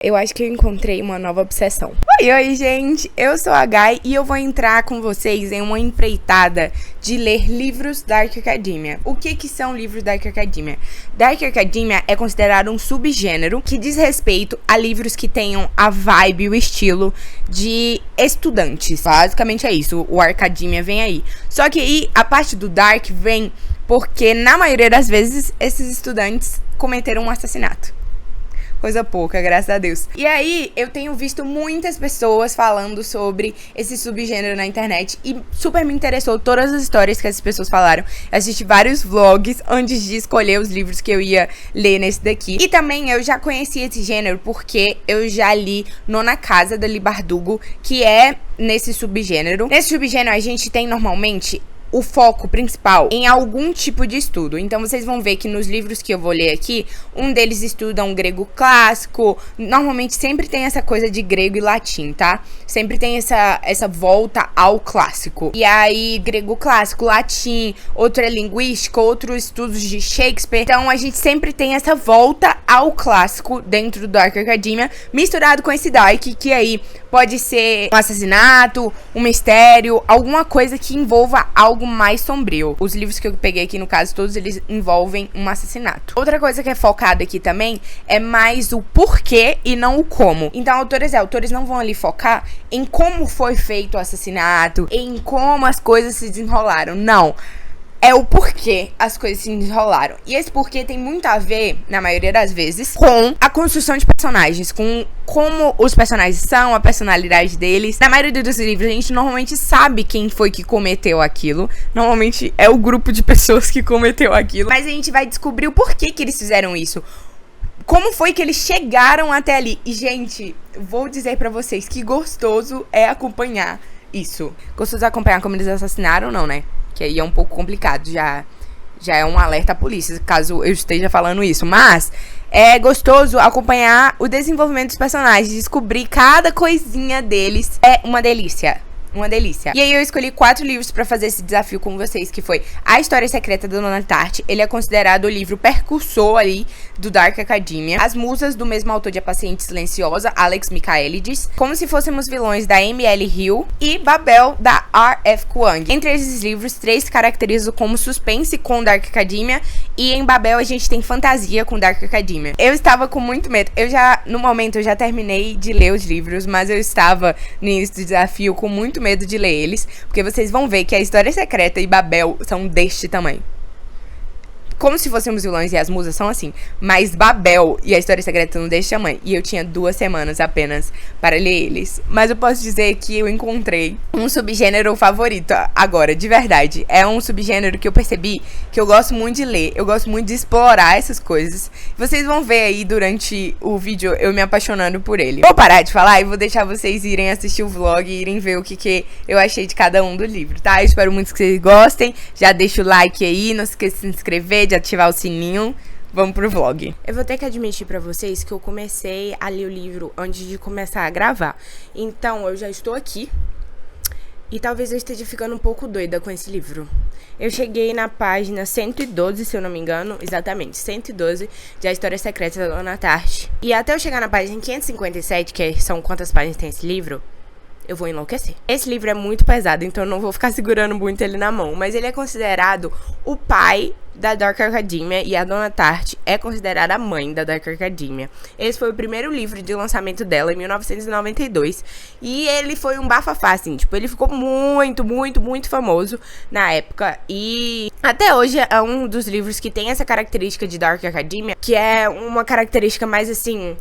Eu acho que eu encontrei uma nova obsessão. Oi, gente! Eu sou a Gai e eu vou entrar com vocês em uma empreitada de ler livros Dark Academia. O que são livros Dark Academia? Dark Academia é considerado um subgênero que diz respeito a livros que tenham a vibe, o estilo de estudantes. Basicamente é isso, o Academia vem aí. Só que aí a parte do Dark vem porque, na maioria das vezes, esses estudantes cometeram um assassinato. Coisa pouca, graças a Deus. E aí, eu tenho visto muitas pessoas falando sobre esse subgênero na internet e super me interessou todas as histórias que essas pessoas falaram. Eu assisti vários vlogs antes de escolher os livros que eu ia ler nesse daqui. E também eu já conheci esse gênero porque eu já li Nona Casa, da Leigh Bardugo, que é nesse subgênero. Nesse subgênero, a gente tem normalmente o foco principal em algum tipo de estudo. Então vocês vão ver que nos livros que eu vou ler aqui, um deles estuda um grego clássico. Normalmente sempre tem essa coisa de grego e latim, tá? Sempre tem essa volta ao clássico. E aí, grego clássico, latim, outro é linguística, outro estudos de Shakespeare. Então a gente sempre tem essa volta ao clássico dentro do Dark Academia, misturado com esse Dark, que aí pode ser um assassinato, um mistério, alguma coisa que envolva algo mais sombrio. Os livros que eu peguei aqui, no caso, todos eles envolvem um assassinato. Outra coisa que é focada aqui também é mais o porquê e não o como. Então, autores não vão ali focar em como foi feito o assassinato, em como as coisas se desenrolaram. Não. É o porquê as coisas se desenrolaram. E esse porquê tem muito a ver, na maioria das vezes, com a construção de personagens, com como os personagens são, a personalidade deles. Na maioria dos livros, a gente normalmente sabe quem foi que cometeu aquilo. Normalmente é o grupo de pessoas que cometeu aquilo. Mas a gente vai descobrir o porquê que eles fizeram isso. Como foi que eles chegaram até ali. E, gente, vou dizer pra vocês que gostoso é acompanhar isso. Gostoso acompanhar como eles assassinaram, não, né? Que aí é um pouco complicado, já é um alerta à polícia, caso eu esteja falando isso. Mas é gostoso acompanhar o desenvolvimento dos personagens, descobrir cada coisinha deles. É uma delícia. Uma delícia. E aí eu escolhi 4 livros pra fazer esse desafio com vocês, que foi A História Secreta da Nona Tart. Ele é considerado o livro precursor ali do Dark Academia. As Musas, do mesmo autor de A Paciente Silenciosa, Alex Michaelides. Como se Fôssemos Vilões, da M.L. Hill. E Babel, da R.F. Kuang. Entre esses livros, 3 se caracterizam como suspense com Dark Academia. E em Babel a gente tem fantasia com Dark Academia. Eu estava com muito medo. No momento, eu já terminei de ler os livros, mas eu estava no início do desafio com muito medo de ler eles, porque vocês vão ver que A História Secreta e Babel são deste tamanho. Como se Fôssemos Vilões e As Musas são assim, mas Babel e A História Secreta são deste tamanho. E eu tinha 2 semanas apenas para ler eles. Mas eu posso dizer que eu encontrei um subgênero favorito agora, de verdade. É um subgênero que eu percebi que eu gosto muito de ler, eu gosto muito de explorar essas coisas. Vocês vão ver aí durante o vídeo eu me apaixonando por ele. Vou parar de falar e vou deixar vocês irem assistir o vlog e irem ver o que eu achei de cada um do livro, tá? Eu espero muito que vocês gostem. Já deixa o like aí, não esqueça de se inscrever, de ativar o sininho. Vamos pro vlog. Eu vou ter que admitir pra vocês que eu comecei a ler o livro antes de começar a gravar. Então, eu já estou aqui. E talvez eu esteja ficando um pouco doida com esse livro. Eu cheguei na página 112, se eu não me engano. Exatamente, 112 de A História Secreta da Nona Tart. E até eu chegar na página 557, que são quantas páginas tem esse livro, eu vou enlouquecer. Esse livro é muito pesado, então eu não vou ficar segurando muito ele na mão. Mas ele é considerado o pai da Dark Academia e a Nona Tart é considerada a mãe da Dark Academia. Esse foi o primeiro livro de lançamento dela, em 1992. E ele foi um bafafá, assim. Tipo, ele ficou muito, muito, muito famoso na época. E até hoje é um dos livros que tem essa característica de Dark Academia, que é uma característica mais, assim,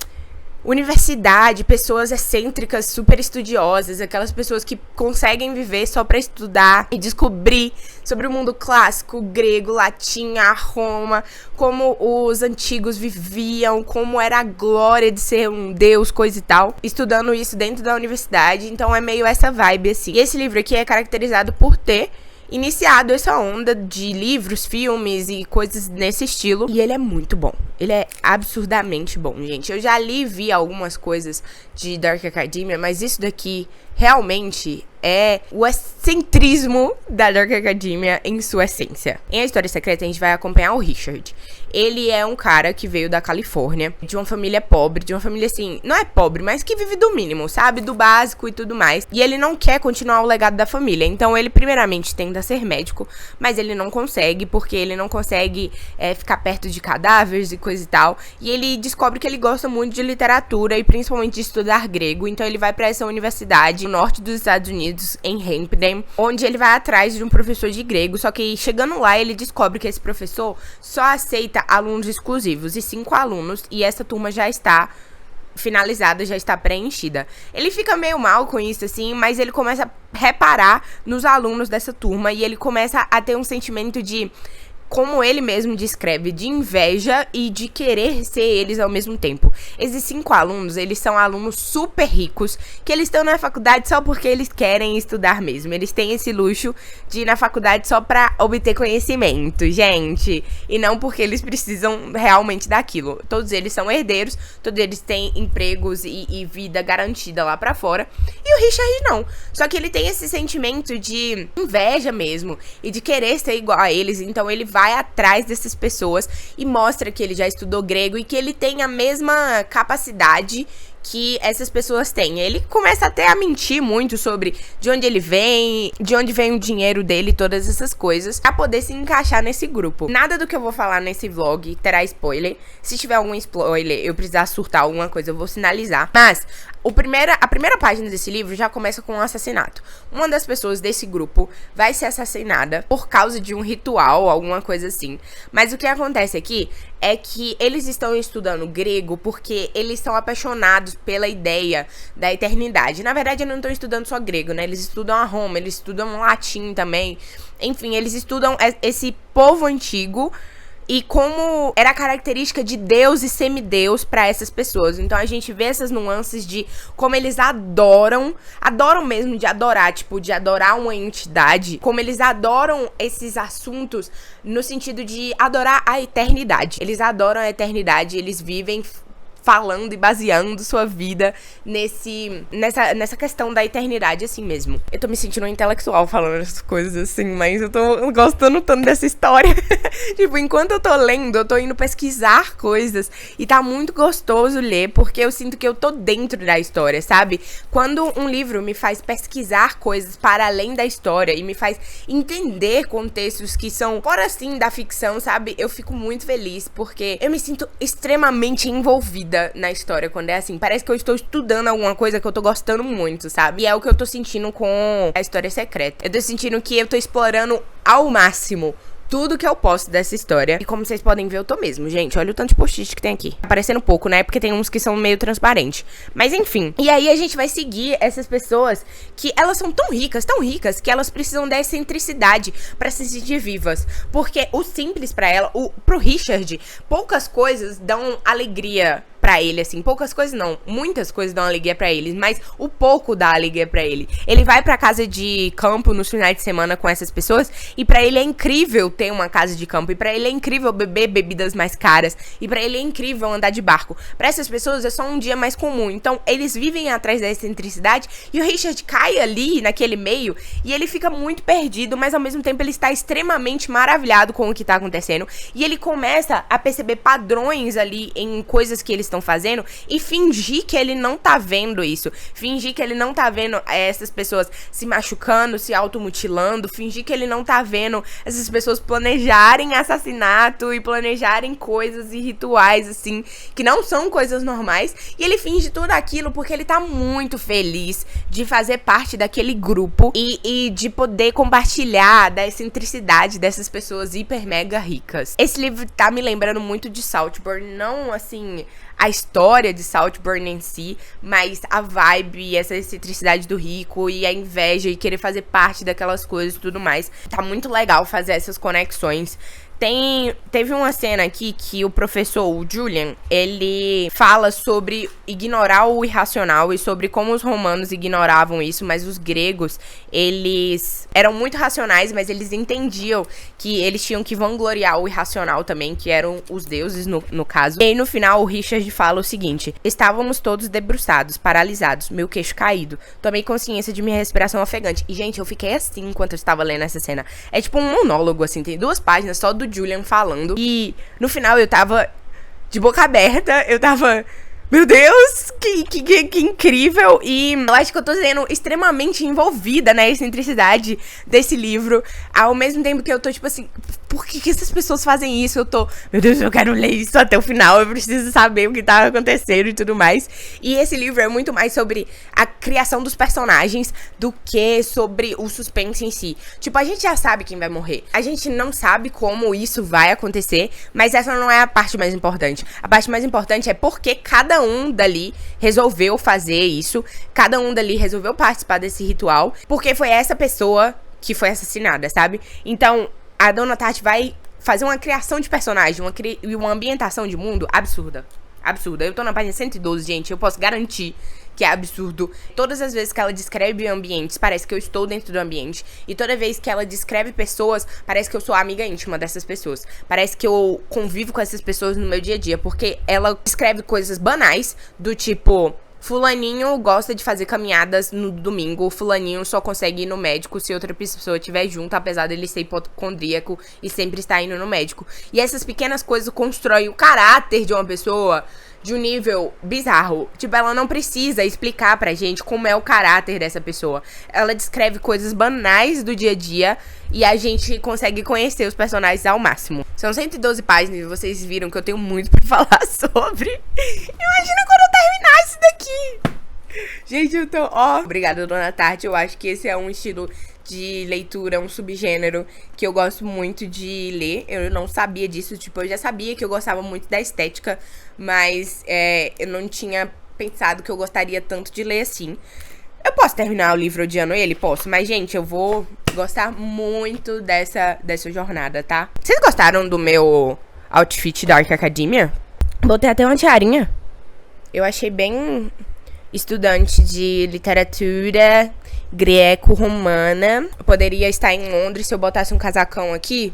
universidade, pessoas excêntricas, super estudiosas, aquelas pessoas que conseguem viver só pra estudar e descobrir sobre o mundo clássico, grego, latim, a Roma, como os antigos viviam, como era a glória de ser um deus, coisa e tal, estudando isso dentro da universidade. Então é meio essa vibe, assim. E esse livro aqui é caracterizado por ter iniciado essa onda de livros, filmes e coisas nesse estilo. E ele é muito bom. Ele é absurdamente bom, gente. Eu já vi algumas coisas de Dark Academia, mas isso daqui realmente é o excentrismo da Dark Academia em sua essência. Em A História Secreta, a gente vai acompanhar o Richard. Ele é um cara que veio da Califórnia, de uma família pobre, de uma família assim, não é pobre, mas que vive do mínimo, sabe? Do básico e tudo mais. E ele não quer continuar o legado da família. Então ele primeiramente tenta ser médico, mas ele não consegue, porque ele não consegue ficar perto de cadáveres e coisa e tal. E ele descobre que ele gosta muito de literatura e principalmente de estudar grego. Então ele vai pra essa universidade no norte dos Estados Unidos, em Hampden, onde ele vai atrás de um professor de grego. Só que chegando lá, ele descobre que esse professor só aceita alunos exclusivos e 5 alunos, e essa turma já está finalizada, já está preenchida. Ele fica meio mal com isso, assim, mas ele começa a reparar nos alunos dessa turma e ele começa a ter um sentimento de, como ele mesmo descreve, de inveja e de querer ser eles ao mesmo tempo. Esses 5 alunos, eles são alunos super ricos, que eles estão na faculdade só porque eles querem estudar mesmo. Eles têm esse luxo de ir na faculdade só pra obter conhecimento, gente. E não porque eles precisam realmente daquilo. Todos eles são herdeiros, todos eles têm empregos e vida garantida lá pra fora. E o Richard não. Só que ele tem esse sentimento de inveja mesmo e de querer ser igual a eles. Então ele vai atrás dessas pessoas e mostra que ele já estudou grego e que ele tem a mesma capacidade que essas pessoas têm. Ele começa até a mentir muito sobre de onde ele vem, de onde vem o dinheiro dele, todas essas coisas, pra poder se encaixar nesse grupo. Nada do que eu vou falar nesse vlog terá spoiler. Se tiver algum spoiler, eu precisar surtar alguma coisa, eu vou sinalizar. Mas a primeira página desse livro já começa com um assassinato. Uma das pessoas desse grupo vai ser assassinada por causa de um ritual, alguma coisa assim. Mas o que acontece aqui é que eles estão estudando grego porque eles são apaixonados pela ideia da eternidade. Na verdade, eles não estão estudando só grego, né? Eles estudam a Roma, eles estudam latim também. Enfim, eles estudam esse povo antigo e como era a característica de Deus e semideus para essas pessoas. Então a gente vê essas nuances de como eles adoram mesmo de adorar, tipo, de adorar uma entidade, como eles adoram esses assuntos no sentido de adorar a eternidade. Eles adoram a eternidade, eles vivem falando e baseando sua vida nessa questão da eternidade, assim mesmo. Eu tô me sentindo intelectual falando essas coisas assim, mas eu tô gostando tanto dessa história. Tipo, enquanto eu tô lendo, eu tô indo pesquisar coisas e tá muito gostoso ler, porque eu sinto que eu tô dentro da história, sabe? Quando um livro me faz pesquisar coisas para além da história e me faz entender contextos que são fora, assim, da ficção, sabe? Eu fico muito feliz, porque eu me sinto extremamente envolvida na história quando é assim. Parece que eu estou estudando alguma coisa que eu tô gostando muito, sabe? E é o que eu tô sentindo com A História Secreta. Eu tô sentindo que eu tô explorando ao máximo tudo que eu posso dessa história. E como vocês podem ver, eu tô mesmo, gente. Olha o tanto de post-it que tem aqui. Tá parecendo pouco, né? Porque tem uns que são meio transparentes. Mas enfim. E aí a gente vai seguir essas pessoas que elas são tão ricas, que elas precisam da excentricidade pra se sentir vivas. Porque o simples pra ela, pro Richard, poucas coisas dão alegria pra ele, assim, poucas coisas não, muitas coisas dão alegria pra ele, mas o pouco dá alegria pra ele. Ele vai pra casa de campo nos finais de semana com essas pessoas e pra ele é incrível ter uma casa de campo, e pra ele é incrível beber bebidas mais caras, e pra ele é incrível andar de barco. Pra essas pessoas é só um dia mais comum, então eles vivem atrás da excentricidade e o Richard cai ali naquele meio e ele fica muito perdido, mas ao mesmo tempo ele está extremamente maravilhado com o que tá acontecendo e ele começa a perceber padrões ali em coisas que eles estão fazendo e fingir que ele não tá vendo isso, fingir que ele não tá vendo essas pessoas se machucando, se automutilando, fingir que ele não tá vendo essas pessoas planejarem assassinato e planejarem coisas e rituais assim, que não são coisas normais, e ele finge tudo aquilo porque ele tá muito feliz de fazer parte daquele grupo e de poder compartilhar da excentricidade dessas pessoas hiper mega ricas. Esse livro tá me lembrando muito de Saltburn, não assim a história de Saltburn em si, mas a vibe, essa excentricidade do rico e a inveja e querer fazer parte daquelas coisas e tudo mais. Tá muito legal fazer essas conexões. Teve uma cena aqui que o professor, o Julian, ele fala sobre ignorar o irracional e sobre como os romanos ignoravam isso, mas os gregos, eles eram muito racionais, mas eles entendiam que eles tinham que vangloriar o irracional também, que eram os deuses no caso. E aí no final o Richard fala o seguinte: estávamos todos debruçados, paralisados, meu queixo caído. Tomei consciência de minha respiração ofegante. E gente, eu fiquei assim enquanto eu estava lendo essa cena. É tipo um monólogo, assim, tem 2 páginas só do Julian falando. E no final eu tava de boca aberta, eu tava... Meu Deus, que incrível. E eu acho que eu tô sendo extremamente envolvida na excentricidade desse livro, ao mesmo tempo que eu tô tipo assim, por que essas pessoas fazem isso? Eu tô, meu Deus, eu quero ler isso até o final, eu preciso saber o que tá acontecendo e tudo mais. E esse livro é muito mais sobre a criação dos personagens do que sobre o suspense em si. Tipo, a gente já sabe quem vai morrer, a gente não sabe como isso vai acontecer, mas essa não é a parte mais importante. A parte mais importante é porque cada um dali resolveu fazer isso, cada um dali resolveu participar desse ritual, porque foi essa pessoa que foi assassinada, sabe? Então, a Dona Tartt vai fazer uma criação de personagem, uma ambientação de mundo absurda. Absurda. Eu tô na página 112, gente, eu posso garantir que é absurdo. Todas as vezes que ela descreve ambientes, parece que eu estou dentro do ambiente. E toda vez que ela descreve pessoas, parece que eu sou amiga íntima dessas pessoas. Parece que eu convivo com essas pessoas no meu dia a dia, porque ela descreve coisas banais, do tipo... Fulaninho gosta de fazer caminhadas no domingo. Fulaninho só consegue ir no médico se outra pessoa estiver junto, apesar dele ser hipocondríaco e sempre estar indo no médico. E essas pequenas coisas constroem o caráter de uma pessoa de um nível bizarro. Tipo, ela não precisa explicar pra gente como é o caráter dessa pessoa. Ela descreve coisas banais do dia a dia e a gente consegue conhecer os personagens ao máximo. São 112 páginas e vocês viram que eu tenho muito pra falar sobre. Imagina quando eu terminar isso daqui. Gente, eu tô... Obrigada, Dona Tartt. Eu acho que esse é um estilo de leitura, um subgênero que eu gosto muito de ler. Eu não sabia disso, tipo, eu já sabia que eu gostava muito da estética, mas eu não tinha pensado que eu gostaria tanto de ler assim. Eu posso terminar o livro odiando ele? Posso, mas gente, eu vou gostar muito dessa jornada, tá? Vocês gostaram do meu outfit da Dark Academia? Botei até uma tiarinha. Eu achei bem estudante de literatura greco-romana. Eu poderia estar em Londres se eu botasse um casacão aqui.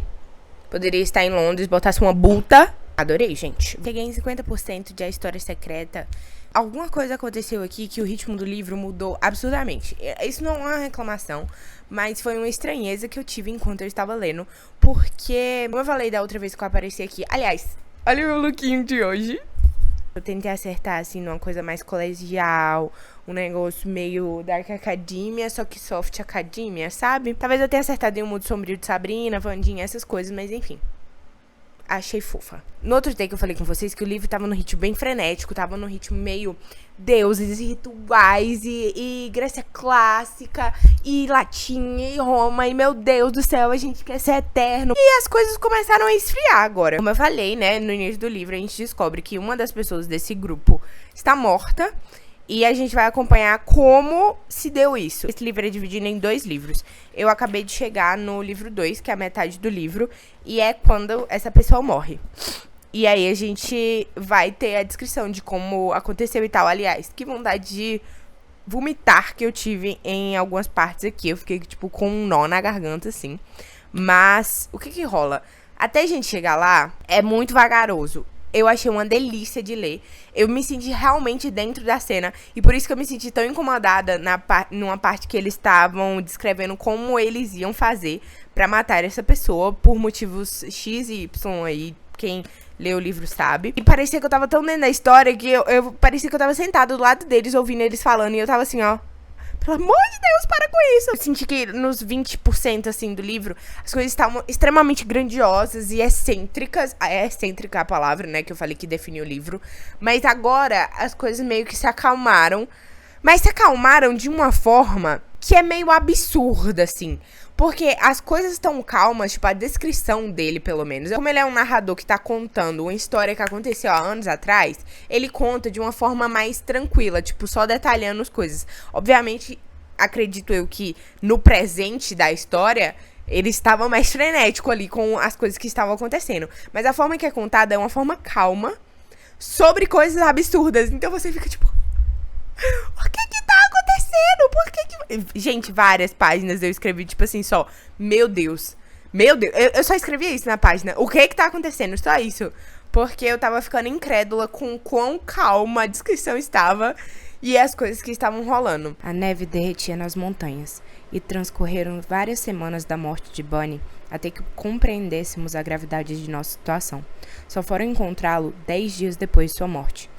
Poderia estar em Londres, botasse uma bulta. Adorei, gente. Peguei em 50% de A História Secreta. Alguma coisa aconteceu aqui que o ritmo do livro mudou absurdamente. Isso não é uma reclamação, mas foi uma estranheza que eu tive enquanto eu estava lendo. Porque, como eu falei da outra vez que eu apareci aqui... Aliás, olha o meu lookinho de hoje. Eu tentei acertar, assim, numa coisa mais colegial, um negócio meio Dark Academia, só que Soft Academia, sabe? Talvez eu tenha acertado em Um Mundo Sombrio de Sabrina, Wandinha, essas coisas, mas enfim. Achei fofa. No outro dia que eu falei com vocês que o livro tava no ritmo bem frenético, tava no ritmo meio deuses e rituais e Grécia clássica e latim e Roma e meu Deus do céu, a gente quer ser eterno. E as coisas começaram a esfriar agora. Como eu falei, né, no início do livro a gente descobre que uma das pessoas desse grupo está morta. E a gente vai acompanhar como se deu isso. Esse livro é dividido em 2 livros. Eu acabei de chegar no livro 2, que é a metade do livro. E é quando essa pessoa morre. E aí a gente vai ter a descrição de como aconteceu e tal. Aliás, que vontade de vomitar que eu tive em algumas partes aqui. Eu fiquei, tipo, com um nó na garganta, assim. Mas, o que rola? Até a gente chegar lá, é muito vagaroso. Eu achei uma delícia de ler. Eu me senti realmente dentro da cena. E por isso que eu me senti tão incomodada numa parte que eles estavam descrevendo como eles iam fazer pra matar essa pessoa por motivos X e Y aí. Quem lê o livro sabe. E parecia que eu tava tão dentro da história que eu parecia que eu tava sentada do lado deles, ouvindo eles falando. E eu tava assim, ó... Pelo amor de Deus, para com isso. Eu senti que nos 20%, assim, do livro, as coisas estavam extremamente grandiosas e excêntricas. É excêntrica a palavra, né, que eu falei que definiu o livro. Mas agora, as coisas meio que se acalmaram. Mas se acalmaram de uma forma que é meio absurda, assim. Porque as coisas estão calmas, tipo, a descrição dele, pelo menos. Como ele é um narrador que tá contando uma história que aconteceu há anos atrás, ele conta de uma forma mais tranquila, tipo, só detalhando as coisas. Obviamente, acredito eu que no presente da história, Ele estava mais frenético ali com as coisas que estavam acontecendo. Mas a forma que é contada é uma forma calma sobre coisas absurdas. Então você fica tipo... O que tá acontecendo? Por que... Gente, várias páginas eu escrevi, tipo assim, só... Meu Deus. Meu Deus. Eu só escrevia isso na página. O que tá acontecendo? Só isso. Porque eu tava ficando incrédula com quão calma a descrição estava e as coisas que estavam rolando. A neve derretia nas montanhas e transcorreram várias semanas da morte de Bunny até que compreendêssemos a gravidade de nossa situação. Só foram encontrá-lo 10 dias depois de sua morte.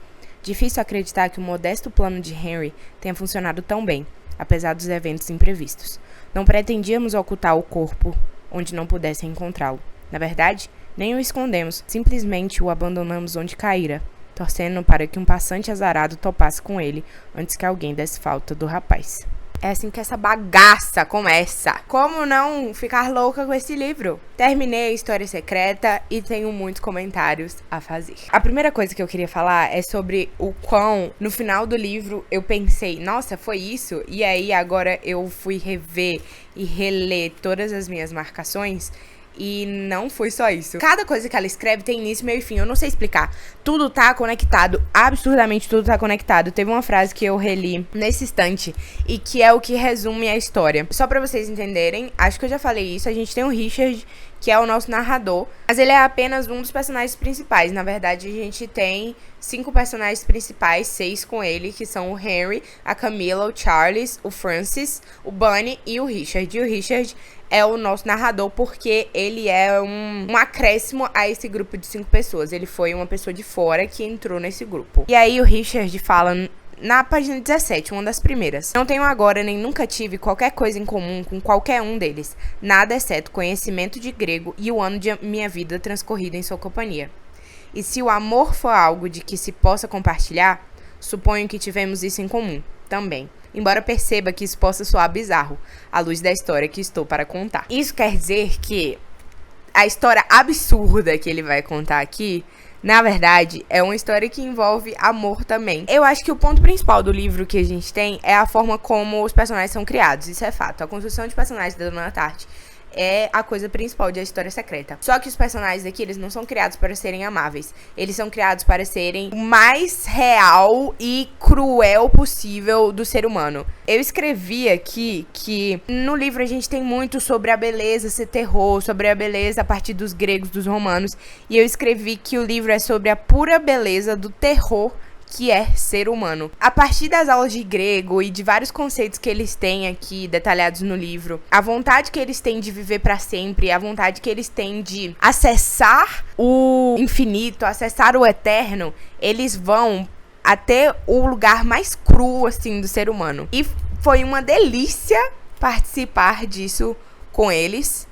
Difícil acreditar que o modesto plano de Henry tenha funcionado tão bem, apesar dos eventos imprevistos. Não pretendíamos ocultar o corpo onde não pudessem encontrá-lo. Na verdade, nem o escondemos, simplesmente o abandonamos onde caíra, torcendo para que um passante azarado topasse com ele antes que alguém desse falta do rapaz. É assim que essa bagaça começa. Como não ficar louca com esse livro? Terminei a história secreta e tenho muitos comentários a fazer. A primeira coisa que eu queria falar é sobre o quão, no final do livro, eu pensei, nossa, foi isso? E aí agora eu fui rever e reler todas as minhas marcações. E não foi só isso. Cada coisa que ela escreve tem início, meio e fim. Eu não sei explicar. Tudo tá conectado. Absurdamente tudo tá conectado. Teve uma frase que eu reli nesse instante e que é o que resume a história. Só pra vocês entenderem, acho que eu já falei isso. A gente tem o Richard, que é o nosso narrador. Mas ele é apenas um dos personagens principais. Na verdade, a gente tem 5 personagens principais, 6 com ele, que são o Henry, a Camila, o Charles, o Francis, o Bunny e o Richard. E o Richard é o nosso narrador porque ele é um acréscimo a esse grupo de 5 pessoas. Ele foi uma pessoa de fora que entrou nesse grupo. E aí o Richard fala na página 17, uma das primeiras: não tenho agora nem nunca tive qualquer coisa em comum com qualquer um deles, nada exceto conhecimento de grego e o ano de minha vida transcorrido em sua companhia. E se o amor for algo de que se possa compartilhar, suponho que tivemos isso em comum também. Embora perceba que isso possa soar bizarro, à luz da história que estou para contar. Isso quer dizer que a história absurda que ele vai contar aqui, na verdade, é uma história que envolve amor também. Eu acho que o ponto principal do livro que a gente tem é a forma como os personagens são criados. Isso é fato. A construção de personagens da Dona Tartt é a coisa principal de A História Secreta. Só que os personagens aqui, eles não são criados para serem amáveis. Eles são criados para serem o mais real e cruel possível do ser humano. Eu escrevi aqui que no livro a gente tem muito sobre a beleza ser terror, sobre a beleza a partir dos gregos, dos romanos. E eu escrevi que o livro é sobre a pura beleza do terror que é ser humano. A partir das aulas de grego e de vários conceitos que eles têm aqui detalhados no livro, a vontade que eles têm de viver para sempre, a vontade que eles têm de acessar o infinito, acessar o eterno, eles vão até o lugar mais cru, assim, do ser humano. E foi uma delícia participar disso com eles,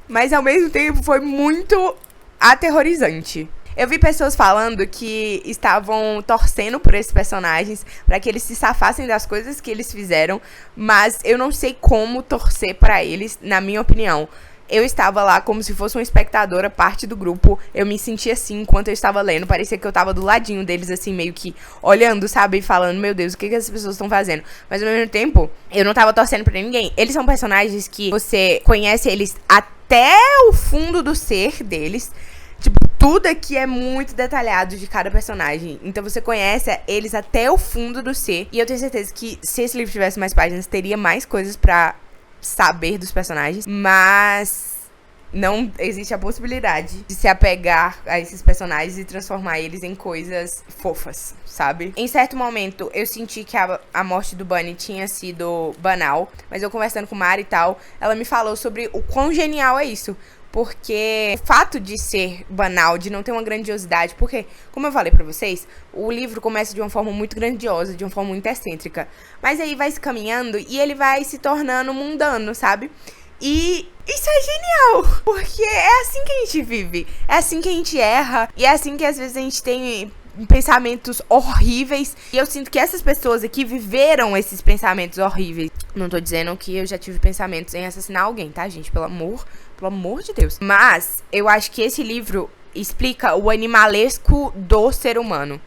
mas ao mesmo tempo foi muito aterrorizante. Eu vi pessoas falando que estavam torcendo por esses personagens para que eles se safassem das coisas que eles fizeram, mas eu não sei como torcer para eles, na minha opinião. Eu estava lá como se fosse uma espectadora, parte do grupo. Eu me sentia assim enquanto eu estava lendo. Parecia que eu estava do ladinho deles, assim, meio que olhando, sabe? E falando, meu Deus, o que essas pessoas estão fazendo? Mas ao mesmo tempo, eu não estava torcendo pra ninguém. Eles são personagens que você conhece eles até o fundo do ser deles. Tipo, tudo aqui é muito detalhado de cada personagem. Então você conhece eles até o fundo do ser. E eu tenho certeza que se esse livro tivesse mais páginas, teria mais coisas pra saber dos personagens. Mas não existe a possibilidade de se apegar a esses personagens e transformar eles em coisas fofas, sabe? Em certo momento, eu senti que a morte do Bunny tinha sido banal. Mas eu conversando com Mari e tal, ela me falou sobre o quão genial é isso. Porque o fato de ser banal, de não ter uma grandiosidade, porque, como eu falei pra vocês, o livro começa de uma forma muito grandiosa, de uma forma muito excêntrica. Mas aí vai se caminhando e ele vai se tornando mundano, sabe? E isso é genial, porque é assim que a gente vive, é assim que a gente erra, e é assim que às vezes a gente tem pensamentos horríveis. E eu sinto que essas pessoas aqui viveram esses pensamentos horríveis. Não tô dizendo que eu já tive pensamentos em assassinar alguém, tá, gente? Pelo amor de Deus. Mas eu acho que esse livro explica o animalesco do ser humano.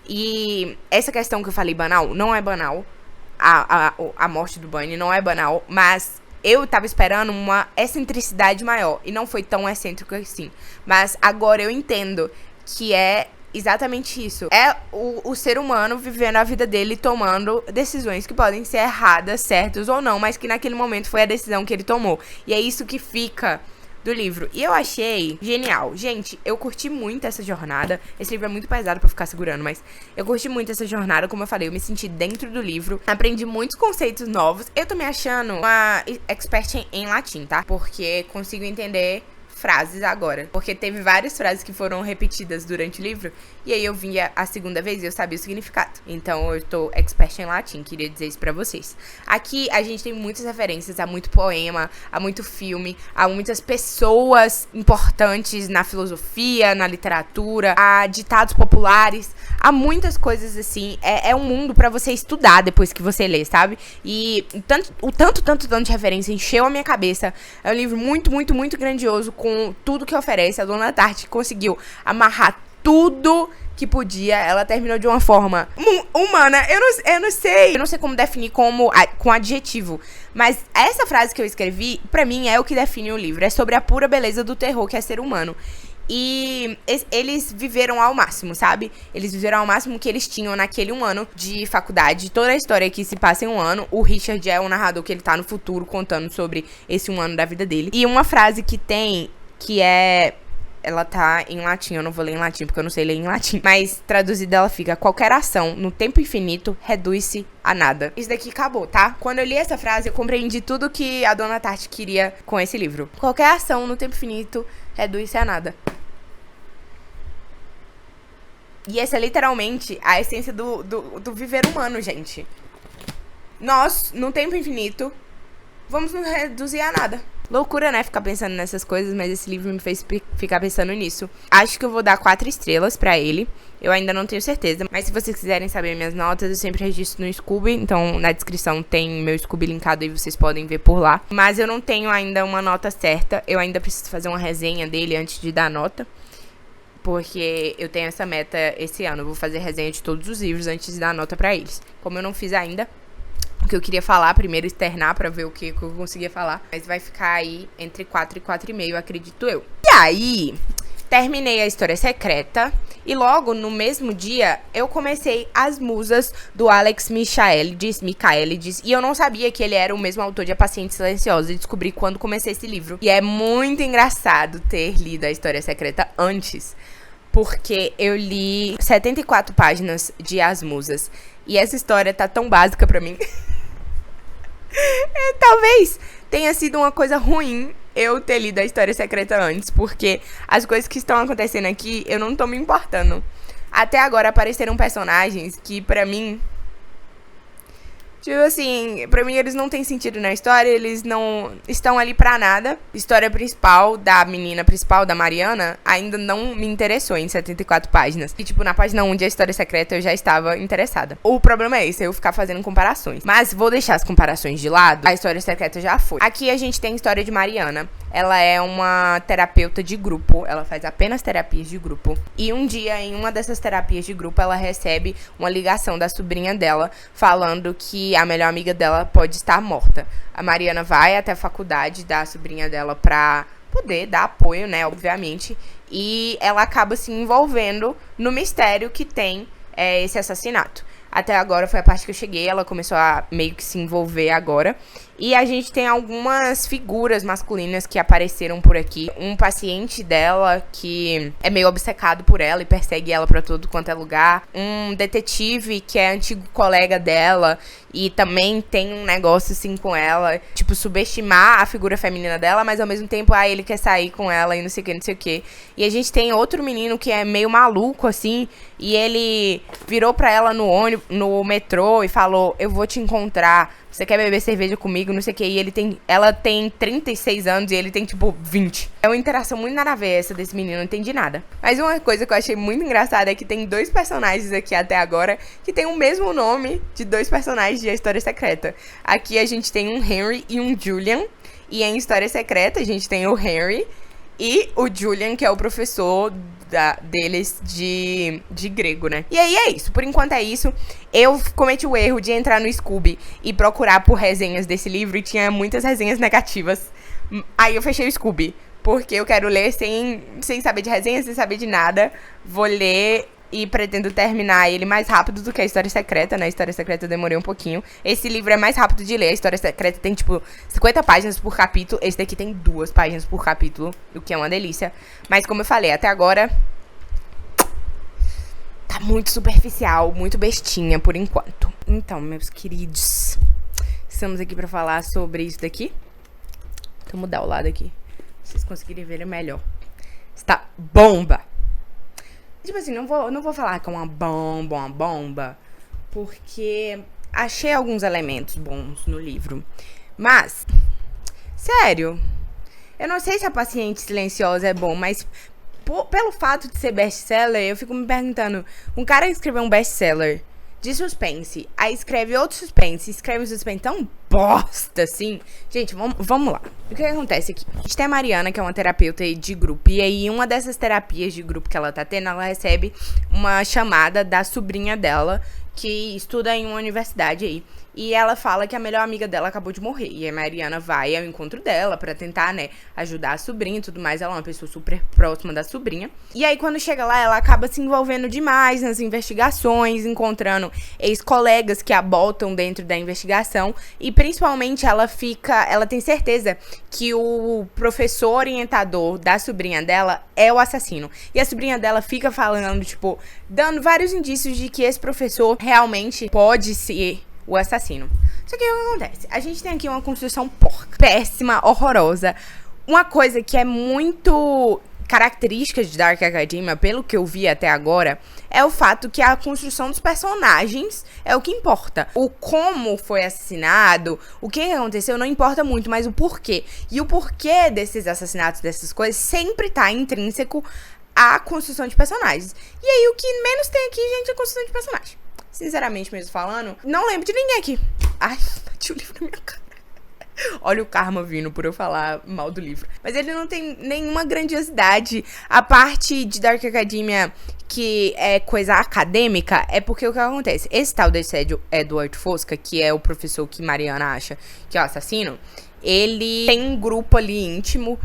E essa questão que eu falei banal, não é banal. A morte do Bunny não é banal, mas Eu tava esperando uma excentricidade maior, e não foi tão excêntrico assim. Mas agora eu entendo que é exatamente isso. É o ser humano vivendo a vida dele, tomando decisões que podem ser erradas, certas ou não, mas que naquele momento foi a decisão que ele tomou. E é isso que fica do livro. E eu achei genial. Gente, eu curti muito essa jornada. Esse livro é muito pesado pra ficar segurando, mas eu curti muito essa jornada. Como eu falei, eu me senti dentro do livro. Aprendi muitos conceitos novos. Eu tô me achando uma expert em latim, tá? Porque consigo entender frases agora. Porque teve várias frases que foram repetidas durante o livro. E aí eu via a segunda vez e eu sabia o significado. Então eu tô expert em latim, queria dizer isso pra vocês. Aqui a gente tem muitas referências a muito poema, a muito filme, a muitas pessoas importantes na filosofia, na literatura, a ditados populares, há muitas coisas assim. É um mundo pra você estudar depois que você lê, sabe? E o tanto de referência encheu a minha cabeça. É um livro muito, muito, muito grandioso, com tudo que oferece. A Dona Tarte conseguiu amarrar tudo que podia. Ela terminou de uma forma humana. Eu não sei como definir com adjetivo. Mas essa frase que eu escrevi, pra mim, é o que define o livro. É sobre a pura beleza do terror que é ser humano. E eles viveram ao máximo, sabe? Eles viveram ao máximo que eles tinham naquele 1 ano de faculdade. Toda a história aqui se passa em 1 ano. O Richard é o narrador que ele tá no futuro contando sobre esse 1 ano da vida dele. E uma frase que tem, que é... Ela tá em latim, eu não vou ler em latim porque eu não sei ler em latim. Mas traduzida ela fica: qualquer ação no tempo infinito reduz-se a nada. Isso daqui acabou, tá? Quando eu li essa frase, eu compreendi tudo que a Dona Tarte queria com esse livro. Qualquer ação no tempo infinito reduz-se a nada. E essa é literalmente a essência do viver humano, gente. Nós, no tempo infinito, vamos nos reduzir a nada. Loucura, né? Ficar pensando nessas coisas, mas esse livro me fez ficar pensando nisso. Acho que eu vou dar 4 estrelas pra ele. Eu ainda não tenho certeza. Mas se vocês quiserem saber minhas notas, eu sempre registro no Scooby. Então, na descrição tem meu Scooby linkado e vocês podem ver por lá. Mas eu não tenho ainda uma nota certa. Eu ainda preciso fazer uma resenha dele antes de dar nota. Porque eu tenho essa meta esse ano. Eu vou fazer resenha de todos os livros antes de dar nota pra eles. Como eu não fiz ainda, o que eu queria falar, primeiro externar pra ver o que eu conseguia falar. Mas vai ficar aí entre 4 e 4,5, acredito eu. E aí, terminei a História Secreta. E logo, no mesmo dia, eu comecei As Musas, do Alex Michaelides. E eu não sabia que ele era o mesmo autor de A Paciente Silenciosa. E descobri quando comecei esse livro. E é muito engraçado ter lido a História Secreta antes, porque eu li 74 páginas de As Musas. E essa história tá tão básica pra mim. Talvez tenha sido uma coisa ruim eu ter lido a História Secreta antes, porque as coisas que estão acontecendo aqui, eu não tô me importando. Até agora apareceram personagens que, pra mim, tipo assim, pra mim eles não têm sentido na história, eles não estão ali pra nada. História principal da menina principal, da Mariana, ainda não me interessou em 74 páginas. E tipo, na página 1 de A História Secreta eu já estava interessada. O problema é esse, eu ficar fazendo comparações. Mas vou deixar as comparações de lado, a História Secreta já foi. Aqui a gente tem a história de Mariana. Ela é uma terapeuta de grupo, ela faz apenas terapias de grupo. E um dia, em uma dessas terapias de grupo, ela recebe uma ligação da sobrinha dela, falando que a melhor amiga dela pode estar morta. A Mariana vai até a faculdade da sobrinha dela pra poder dar apoio, né, obviamente. E ela acaba se envolvendo no mistério que tem esse assassinato. Até agora foi a parte que eu cheguei, ela começou a meio que se envolver agora. E a gente tem algumas figuras masculinas que apareceram por aqui. Um paciente dela que é meio obcecado por ela e persegue ela pra todo quanto é lugar. Um detetive que é antigo colega dela e também tem um negócio assim com ela. Tipo, subestimar a figura feminina dela, mas ao mesmo tempo, ele quer sair com ela e não sei o que, não sei o que. E a gente tem outro menino que é meio maluco, assim, e ele virou pra ela no ônibus, no metrô e falou: eu vou te encontrar, você quer beber cerveja comigo, não sei o que. E ela tem 36 anos e ele tem tipo 20. É uma interação muito nada a ver essa desse menino, não entendi nada. Mas uma coisa que eu achei muito engraçada é que tem 2 personagens aqui até agora que tem o mesmo nome de 2 personagens de A História Secreta. Aqui a gente tem um Henry e um Julian. E em História Secreta a gente tem o Henry e o Julian, que é o professor deles de grego, né? E aí é isso. Por enquanto é isso. Eu cometi o erro de entrar no Scoob e procurar por resenhas desse livro e tinha muitas resenhas negativas. Aí eu fechei o Scoob, porque eu quero ler sem saber de resenhas, sem saber de nada. Vou ler e pretendo terminar ele mais rápido do que a História Secreta, né? A História Secreta eu demorei um pouquinho. Esse livro é mais rápido de ler. A História Secreta tem, tipo, 50 páginas por capítulo. Esse daqui tem 2 páginas por capítulo, o que é uma delícia. Mas, como eu falei, até agora tá muito superficial, muito bestinha por enquanto. Então, meus queridos, estamos aqui pra falar sobre isso daqui. Vou mudar o lado aqui, pra vocês conseguirem ver melhor. Está bomba! Tipo assim, não vou falar que é uma bomba, porque achei alguns elementos bons no livro. Mas, sério, eu não sei se a Paciente Silenciosa é bom, mas pelo fato de ser best-seller, eu fico me perguntando, um cara que escreveu um best-seller de suspense, aí escreve outro suspense, escreve um suspense tão bosta, assim. Gente, vamos lá. O que acontece aqui? A gente tem a Mariana, que é uma terapeuta de grupo, e aí uma dessas terapias de grupo que ela tá tendo, ela recebe uma chamada da sobrinha dela, que estuda em uma universidade aí. E ela fala que a melhor amiga dela acabou de morrer. E a Mariana vai ao encontro dela pra tentar, né, ajudar a sobrinha e tudo mais. Ela é uma pessoa super próxima da sobrinha. E aí, quando chega lá, ela acaba se envolvendo demais nas investigações, encontrando ex-colegas que a botam dentro da investigação. E, principalmente, ela tem certeza que o professor orientador da sobrinha dela é o assassino. E a sobrinha dela fica falando, tipo, dando vários indícios de que esse professor realmente pode ser o assassino. Só que o que acontece? A gente tem aqui uma construção porca, péssima, horrorosa. Uma coisa que é muito característica de Dark Academia, pelo que eu vi até agora, é o fato que a construção dos personagens é o que importa. O como foi assassinado, o que aconteceu não importa muito, mas o porquê. E o porquê desses assassinatos, dessas coisas, sempre tá intrínseco à construção de personagens. E aí o que menos tem aqui, gente, é a construção de personagem. Sinceramente mesmo falando, não lembro de ninguém aqui. Ai, bati o livro na minha cara. Olha o karma vindo por eu falar mal do livro. Mas ele não tem nenhuma grandiosidade. A parte de Dark Academia que é coisa acadêmica é porque o que acontece? Esse tal desse Edward Fosca, que é o professor que Mariana acha que é o assassino, ele tem um grupo ali íntimo,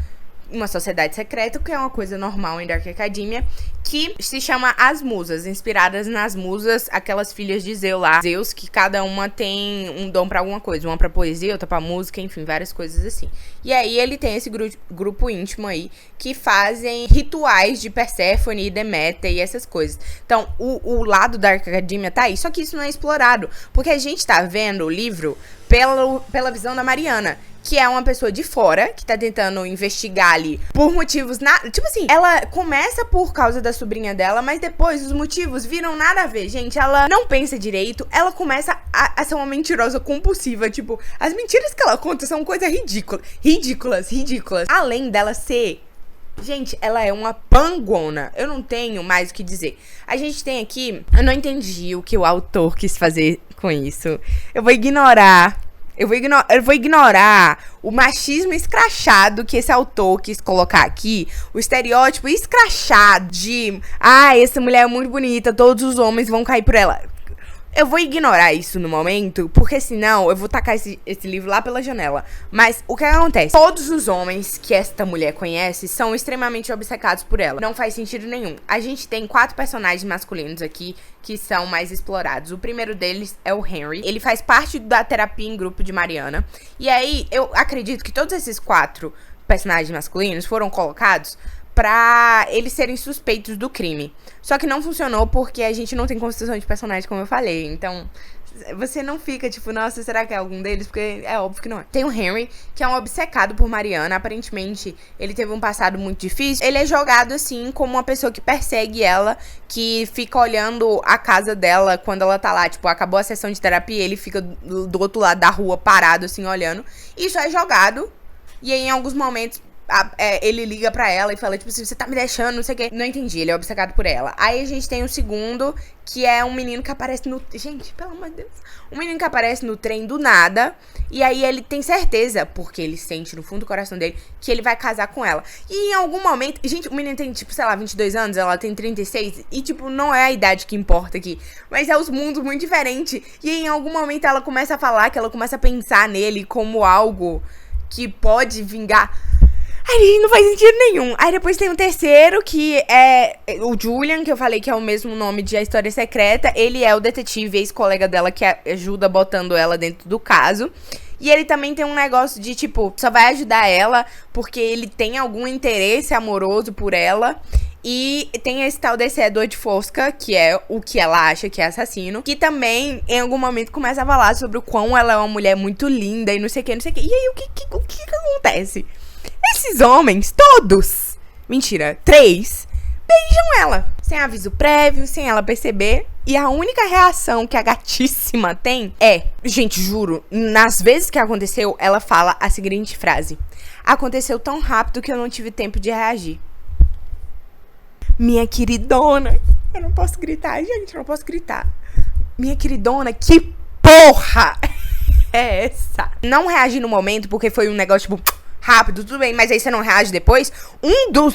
uma sociedade secreta, que é uma coisa normal em Dark Academia, que se chama As Musas, inspiradas nas musas, aquelas filhas de Zeus, que cada uma tem um dom pra alguma coisa, uma pra poesia, outra pra música, enfim, várias coisas assim. E aí ele tem esse grupo íntimo aí, que fazem rituais de Perséfone e Deméter e essas coisas. Então, o lado da Dark Academia tá aí, só que isso não é explorado, porque a gente tá vendo o livro pela visão da Mariana, que é uma pessoa de fora, que tá tentando investigar ali por motivos... Tipo assim, ela começa por causa da sobrinha dela, mas depois os motivos viram nada a ver, gente. Ela não pensa direito, ela começa a ser uma mentirosa compulsiva. Tipo, as mentiras que ela conta são coisas ridículas. Além dela ser... Gente, ela é uma pangona. Eu não tenho mais o que dizer. A gente tem aqui... Eu não entendi o que o autor quis fazer com isso. Eu vou ignorar o machismo escrachado que esse autor quis colocar aqui. O estereótipo escrachado de... essa mulher é muito bonita, todos os homens vão cair por ela. Eu vou ignorar isso no momento, porque senão eu vou tacar esse livro lá pela janela. Mas o que acontece? Todos os homens que esta mulher conhece são extremamente obcecados por ela. Não faz sentido nenhum. A gente tem 4 personagens masculinos aqui que são mais explorados. O primeiro deles é o Henry. Ele faz parte da terapia em grupo de Mariana. E aí, eu acredito que todos esses 4 personagens masculinos foram colocados pra eles serem suspeitos do crime. Só que não funcionou porque a gente não tem construção de personagem, como eu falei. Então, você não fica tipo, nossa, será que é algum deles? Porque é óbvio que não é. Tem o Henry, que é um obcecado por Mariana. Aparentemente, ele teve um passado muito difícil. Ele é jogado, assim, como uma pessoa que persegue ela, que fica olhando a casa dela quando ela tá lá. Tipo, acabou a sessão de terapia, ele fica do outro lado da rua, parado, assim, olhando. Isso é jogado. E aí, em alguns momentos, ele liga pra ela e fala, tipo assim, você tá me deixando, não sei o quê. Não entendi, ele é obcecado por ela. Aí a gente tem o segundo, que é um menino que aparece no... Gente, pelo amor de Deus. Um menino que aparece no trem do nada. E aí ele tem certeza, porque ele sente no fundo do coração dele, que ele vai casar com ela. E em algum momento... Gente, o menino tem, tipo, sei lá, 22 anos, ela tem 36. E, tipo, não é a idade que importa aqui. Mas é os mundos muito diferentes. E em algum momento ela começa a falar, que ela começa a pensar nele como algo que pode vingar... Aí não faz sentido nenhum. Aí depois tem um terceiro, que é o Julian, que eu falei que é o mesmo nome de A História Secreta. Ele é o detetive, ex-colega dela, que ajuda botando ela dentro do caso. E ele também tem um negócio de, tipo, só vai ajudar ela porque ele tem algum interesse amoroso por ela. E tem esse tal desse Edward Fosca, que é o que ela acha que é assassino, que também, em algum momento, começa a falar sobre o quão ela é uma mulher muito linda e não sei o que, não sei o que. E aí, o que acontece? Esses homens, todos, mentira, 3, beijam ela, sem aviso prévio, sem ela perceber. E a única reação que a gatíssima tem gente, juro, nas vezes que aconteceu, ela fala a seguinte frase: aconteceu tão rápido que eu não tive tempo de reagir. Minha queridona, eu não posso gritar, gente, eu não posso gritar. Minha queridona, que porra é essa? Não reagi no momento porque foi um negócio, tipo... rápido, tudo bem, mas aí você não reage depois.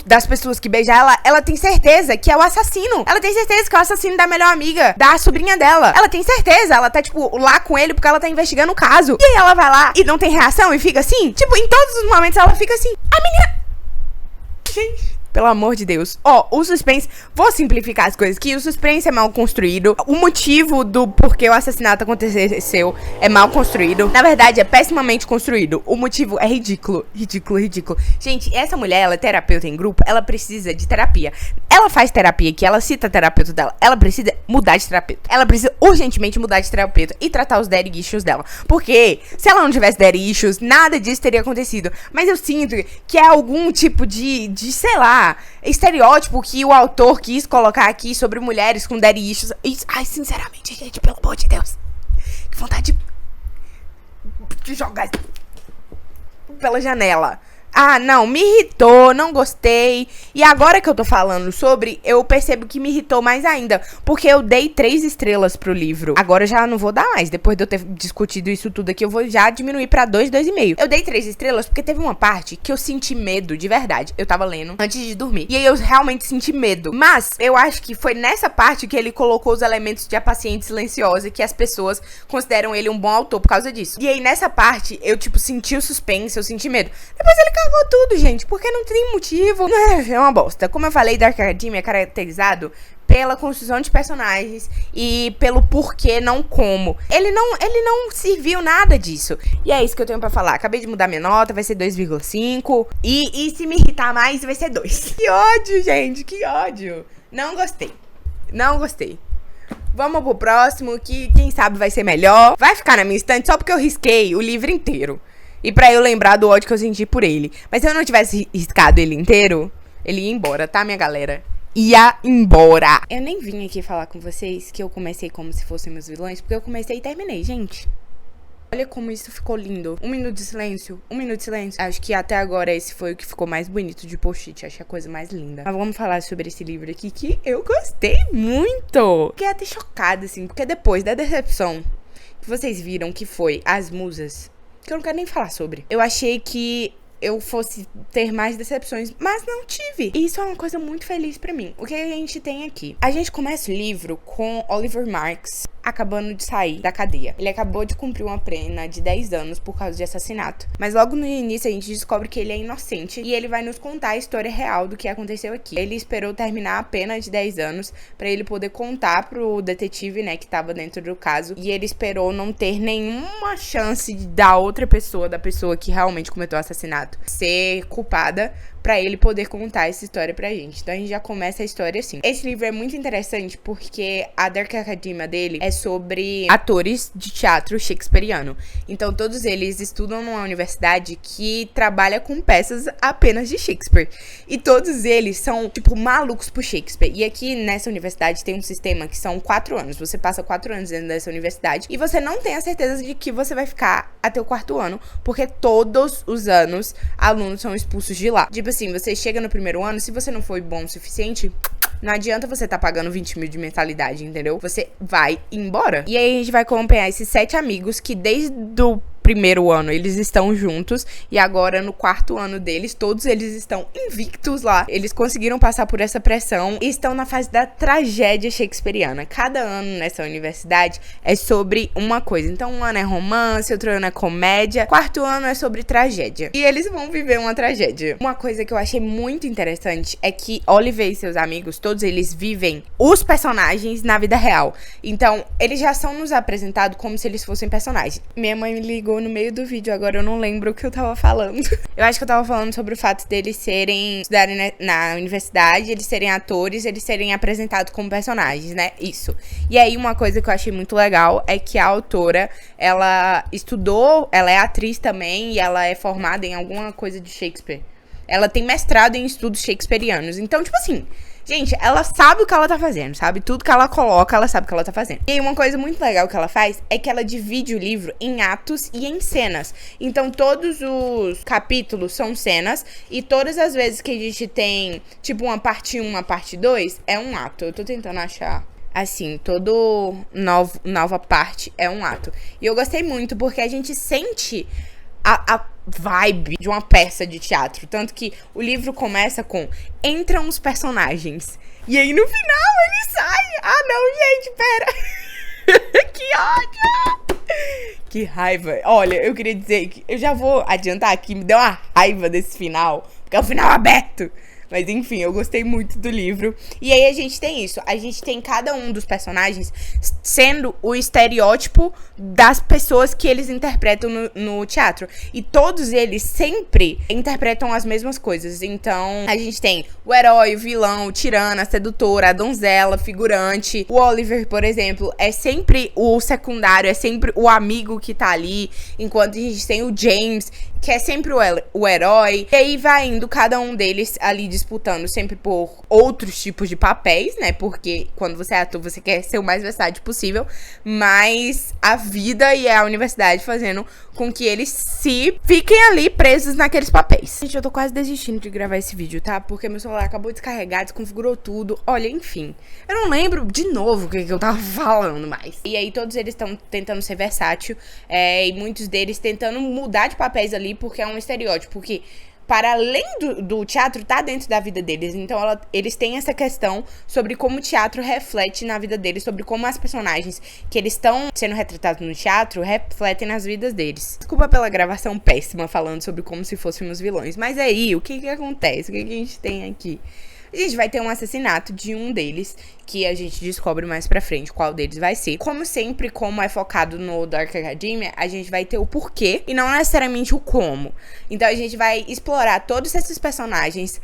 Das pessoas que beija ela tem certeza que é o assassino. Ela tem certeza que é o assassino da melhor amiga, da sobrinha dela. Ela tem certeza, ela tá, tipo, lá com ele porque ela tá investigando o caso. E aí ela vai lá e não tem reação e fica assim. Tipo, em todos os momentos ela fica assim. A menina... Gente... Pelo amor de Deus. O suspense... Vou simplificar as coisas aqui. O suspense é mal construído. O motivo do porquê o assassinato aconteceu é mal construído. Na verdade, é pessimamente construído. O motivo é ridículo. Ridículo, ridículo. Gente, essa mulher, ela é terapeuta em grupo. Ela precisa de terapia. Ela faz terapia aqui. Ela cita a terapeuta dela. Ela precisa mudar de terapeuta. Ela precisa urgentemente mudar de terapeuta e tratar os daddy issues dela. Porque se ela não tivesse daddy issues, nada disso teria acontecido. Mas eu sinto que é algum tipo de sei lá, estereótipo que o autor quis colocar aqui sobre mulheres com daddy issues. Ai, sinceramente, gente, pelo amor de Deus, que vontade de jogar pela janela. Ah, não, me irritou, não gostei. E agora que eu tô falando sobre, eu percebo que me irritou mais ainda, porque eu dei 3 estrelas pro livro. Agora eu já não vou dar mais, depois de eu ter discutido isso tudo aqui, eu vou já diminuir pra 2, 2,5. Eu dei 3 estrelas porque teve uma parte que eu senti medo, de verdade. Eu tava lendo antes de dormir, e aí eu realmente senti medo. Mas eu acho que foi nessa parte que ele colocou os elementos de A Paciente Silenciosa, que as pessoas consideram ele um bom autor por causa disso. E aí nessa parte, eu, tipo, senti o suspense, eu senti medo. Depois ele cagou tudo, gente, porque não tem motivo. É uma bosta. Como eu falei, Dark Academia é caracterizado pela construção de personagens e pelo porquê, não como. Ele não serviu nada disso. E é isso que eu tenho pra falar. Acabei de mudar minha nota, vai ser 2,5. E se me irritar mais, vai ser 2. Que ódio, gente, que ódio. Não gostei. Não gostei. Vamos pro próximo, que quem sabe vai ser melhor. Vai ficar na minha estante só porque eu risquei o livro inteiro. E pra eu lembrar do ódio que eu senti por ele. Mas se eu não tivesse riscado ele inteiro, ele ia embora, tá, minha galera? Ia embora. Eu nem vim aqui falar com vocês que eu comecei como se fossem meus vilões, porque eu comecei e terminei, gente. Olha como isso ficou lindo. 1 minuto de silêncio. 1 minuto de silêncio. Acho que até agora esse foi o que ficou mais bonito de post-it. Acho a coisa mais linda. Mas vamos falar sobre esse livro aqui que eu gostei muito. Fiquei até chocada, assim. Porque depois da decepção que vocês viram que foi As Musas, que eu não quero nem falar sobre, eu achei que eu fosse ter mais decepções, mas não tive. E isso é uma coisa muito feliz pra mim. O que a gente tem aqui? A gente começa o livro com Oliver Marks acabando de sair da cadeia. Ele acabou de cumprir uma pena de 10 anos por causa de assassinato. Mas logo no início a gente descobre que ele é inocente e ele vai nos contar a história real do que aconteceu aqui. Ele esperou terminar a pena de 10 anos pra ele poder contar pro detetive, né, que tava dentro do caso. E ele esperou não ter nenhuma chance da outra pessoa, da pessoa que realmente cometeu o assassinato, ser culpada, pra ele poder contar essa história pra gente. Então a gente já começa a história assim. Esse livro é muito interessante porque a Dark Academia dele é sobre atores de teatro shakespeariano. Então, todos eles estudam numa universidade que trabalha com peças apenas de Shakespeare. E todos eles são, tipo, malucos por Shakespeare. E aqui nessa universidade tem um sistema que são 4 anos. Você passa 4 anos dentro dessa universidade e você não tem a certeza de que você vai ficar até o 4º ano, porque todos os anos alunos são expulsos de lá. Tipo assim, você chega no primeiro ano, se você não foi bom o suficiente, não adianta você tá pagando 20 mil de mensalidade, entendeu? Você vai embora. E aí a gente vai acompanhar esses 7 amigos que desde o primeiro ano eles estão juntos e agora no 4º ano deles, todos eles estão invictos lá. Eles conseguiram passar por essa pressão e estão na fase da tragédia shakespeariana. Cada ano nessa universidade é sobre uma coisa. Então um ano é romance, outro ano é comédia, 4º ano é sobre tragédia. E eles vão viver uma tragédia. Uma coisa que eu achei muito interessante é que Oliver e seus amigos, todos eles vivem os personagens na vida real. Então eles já são nos apresentados como se eles fossem personagens. Minha mãe me ligou no meio do vídeo, agora eu não lembro o que eu tava falando. Eu acho que eu tava falando sobre o fato deles estudarem na universidade, eles serem atores, eles serem apresentados como personagens, né? Isso. E aí uma coisa que eu achei muito legal é que a autora, ela estudou, ela é atriz também e ela é formada em alguma coisa de Shakespeare. Ela tem mestrado em estudos shakespearianos. Então, tipo assim, gente, ela sabe o que ela tá fazendo, sabe? Tudo que ela coloca, ela sabe o que ela tá fazendo. E uma coisa muito legal que ela faz é que ela divide o livro em atos e em cenas. Então, todos os capítulos são cenas e todas as vezes que a gente tem, tipo, uma parte 1, uma parte 2, é um ato. Eu tô tentando achar. Assim, todo nova parte é um ato. E eu gostei muito porque a gente sente a vibe de uma peça de teatro. Tanto que o livro começa com entram os personagens. E aí no final ele sai. Ah não, gente, pera. Que ódio. Que raiva. Olha, eu queria dizer que eu já vou adiantar aqui. Me deu uma raiva desse final, porque é o final aberto. Mas enfim, eu gostei muito do livro. E aí a gente tem isso. A gente tem cada um dos personagens sendo o estereótipo das pessoas que eles interpretam no teatro. E todos eles sempre interpretam as mesmas coisas. Então, a gente tem o herói, o vilão, o tirano, a sedutora, a donzela, figurante. O Oliver, por exemplo, é sempre o secundário, é sempre o amigo que tá ali. Enquanto a gente tem o James, que é sempre o herói. E aí vai indo cada um deles ali disputando sempre por outros tipos de papéis, né? Porque quando você é ator, você quer ser o mais versátil possível. Mas a vida e a universidade fazendo com que eles se fiquem ali presos naqueles papéis. Gente, eu tô quase desistindo de gravar esse vídeo, tá? Porque meu celular acabou de descarregar, desconfigurou tudo. Olha, enfim. Eu não lembro de novo o que eu tava falando mais. E aí todos eles estão tentando ser versátil. E muitos deles tentando mudar de papéis ali, porque é um estereótipo. Porque para além do teatro, tá dentro da vida deles. Então, eles têm essa questão sobre como o teatro reflete na vida deles, sobre como as personagens que eles estão sendo retratados no teatro refletem nas vidas deles. Desculpa pela gravação péssima, falando sobre como se fôssemos vilões. Mas aí, o que acontece? O que a gente tem aqui? A gente vai ter um assassinato de um deles, que a gente descobre mais pra frente qual deles vai ser. Como sempre, como é focado no Dark Academia, a gente vai ter o porquê e não necessariamente o como. Então a gente vai explorar todos esses personagens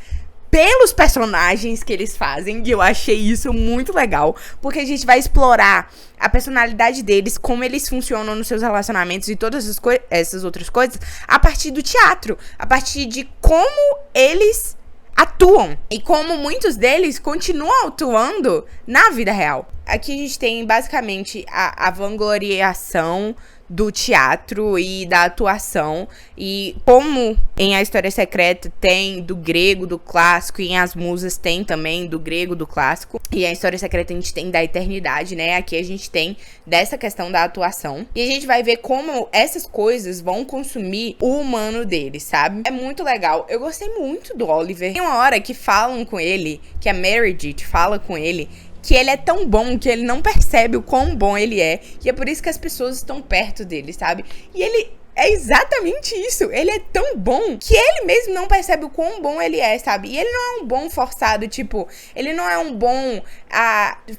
pelos personagens que eles fazem, e eu achei isso muito legal, porque a gente vai explorar a personalidade deles, como eles funcionam nos seus relacionamentos e todas essas outras coisas a partir do teatro, a partir de como eles atuam e como muitos deles continuam atuando na vida real. Aqui a gente tem basicamente a vangloriação do teatro e da atuação, e como em A História Secreta tem do grego, do clássico, e em As Musas tem também do grego, do clássico, e a História Secreta a gente tem da eternidade, né? Aqui a gente tem dessa questão da atuação, e a gente vai ver como essas coisas vão consumir o humano deles, sabe? É muito legal. Eu gostei muito do Oliver. Tem uma hora que falam com ele, que a Meredith fala com ele, que ele é tão bom que ele não percebe o quão bom ele é. E é por isso que as pessoas estão perto dele, sabe? E ele é exatamente isso. Ele é tão bom que ele mesmo não percebe o quão bom ele é, sabe? E ele não é um bom forçado, tipo, ele não é um bom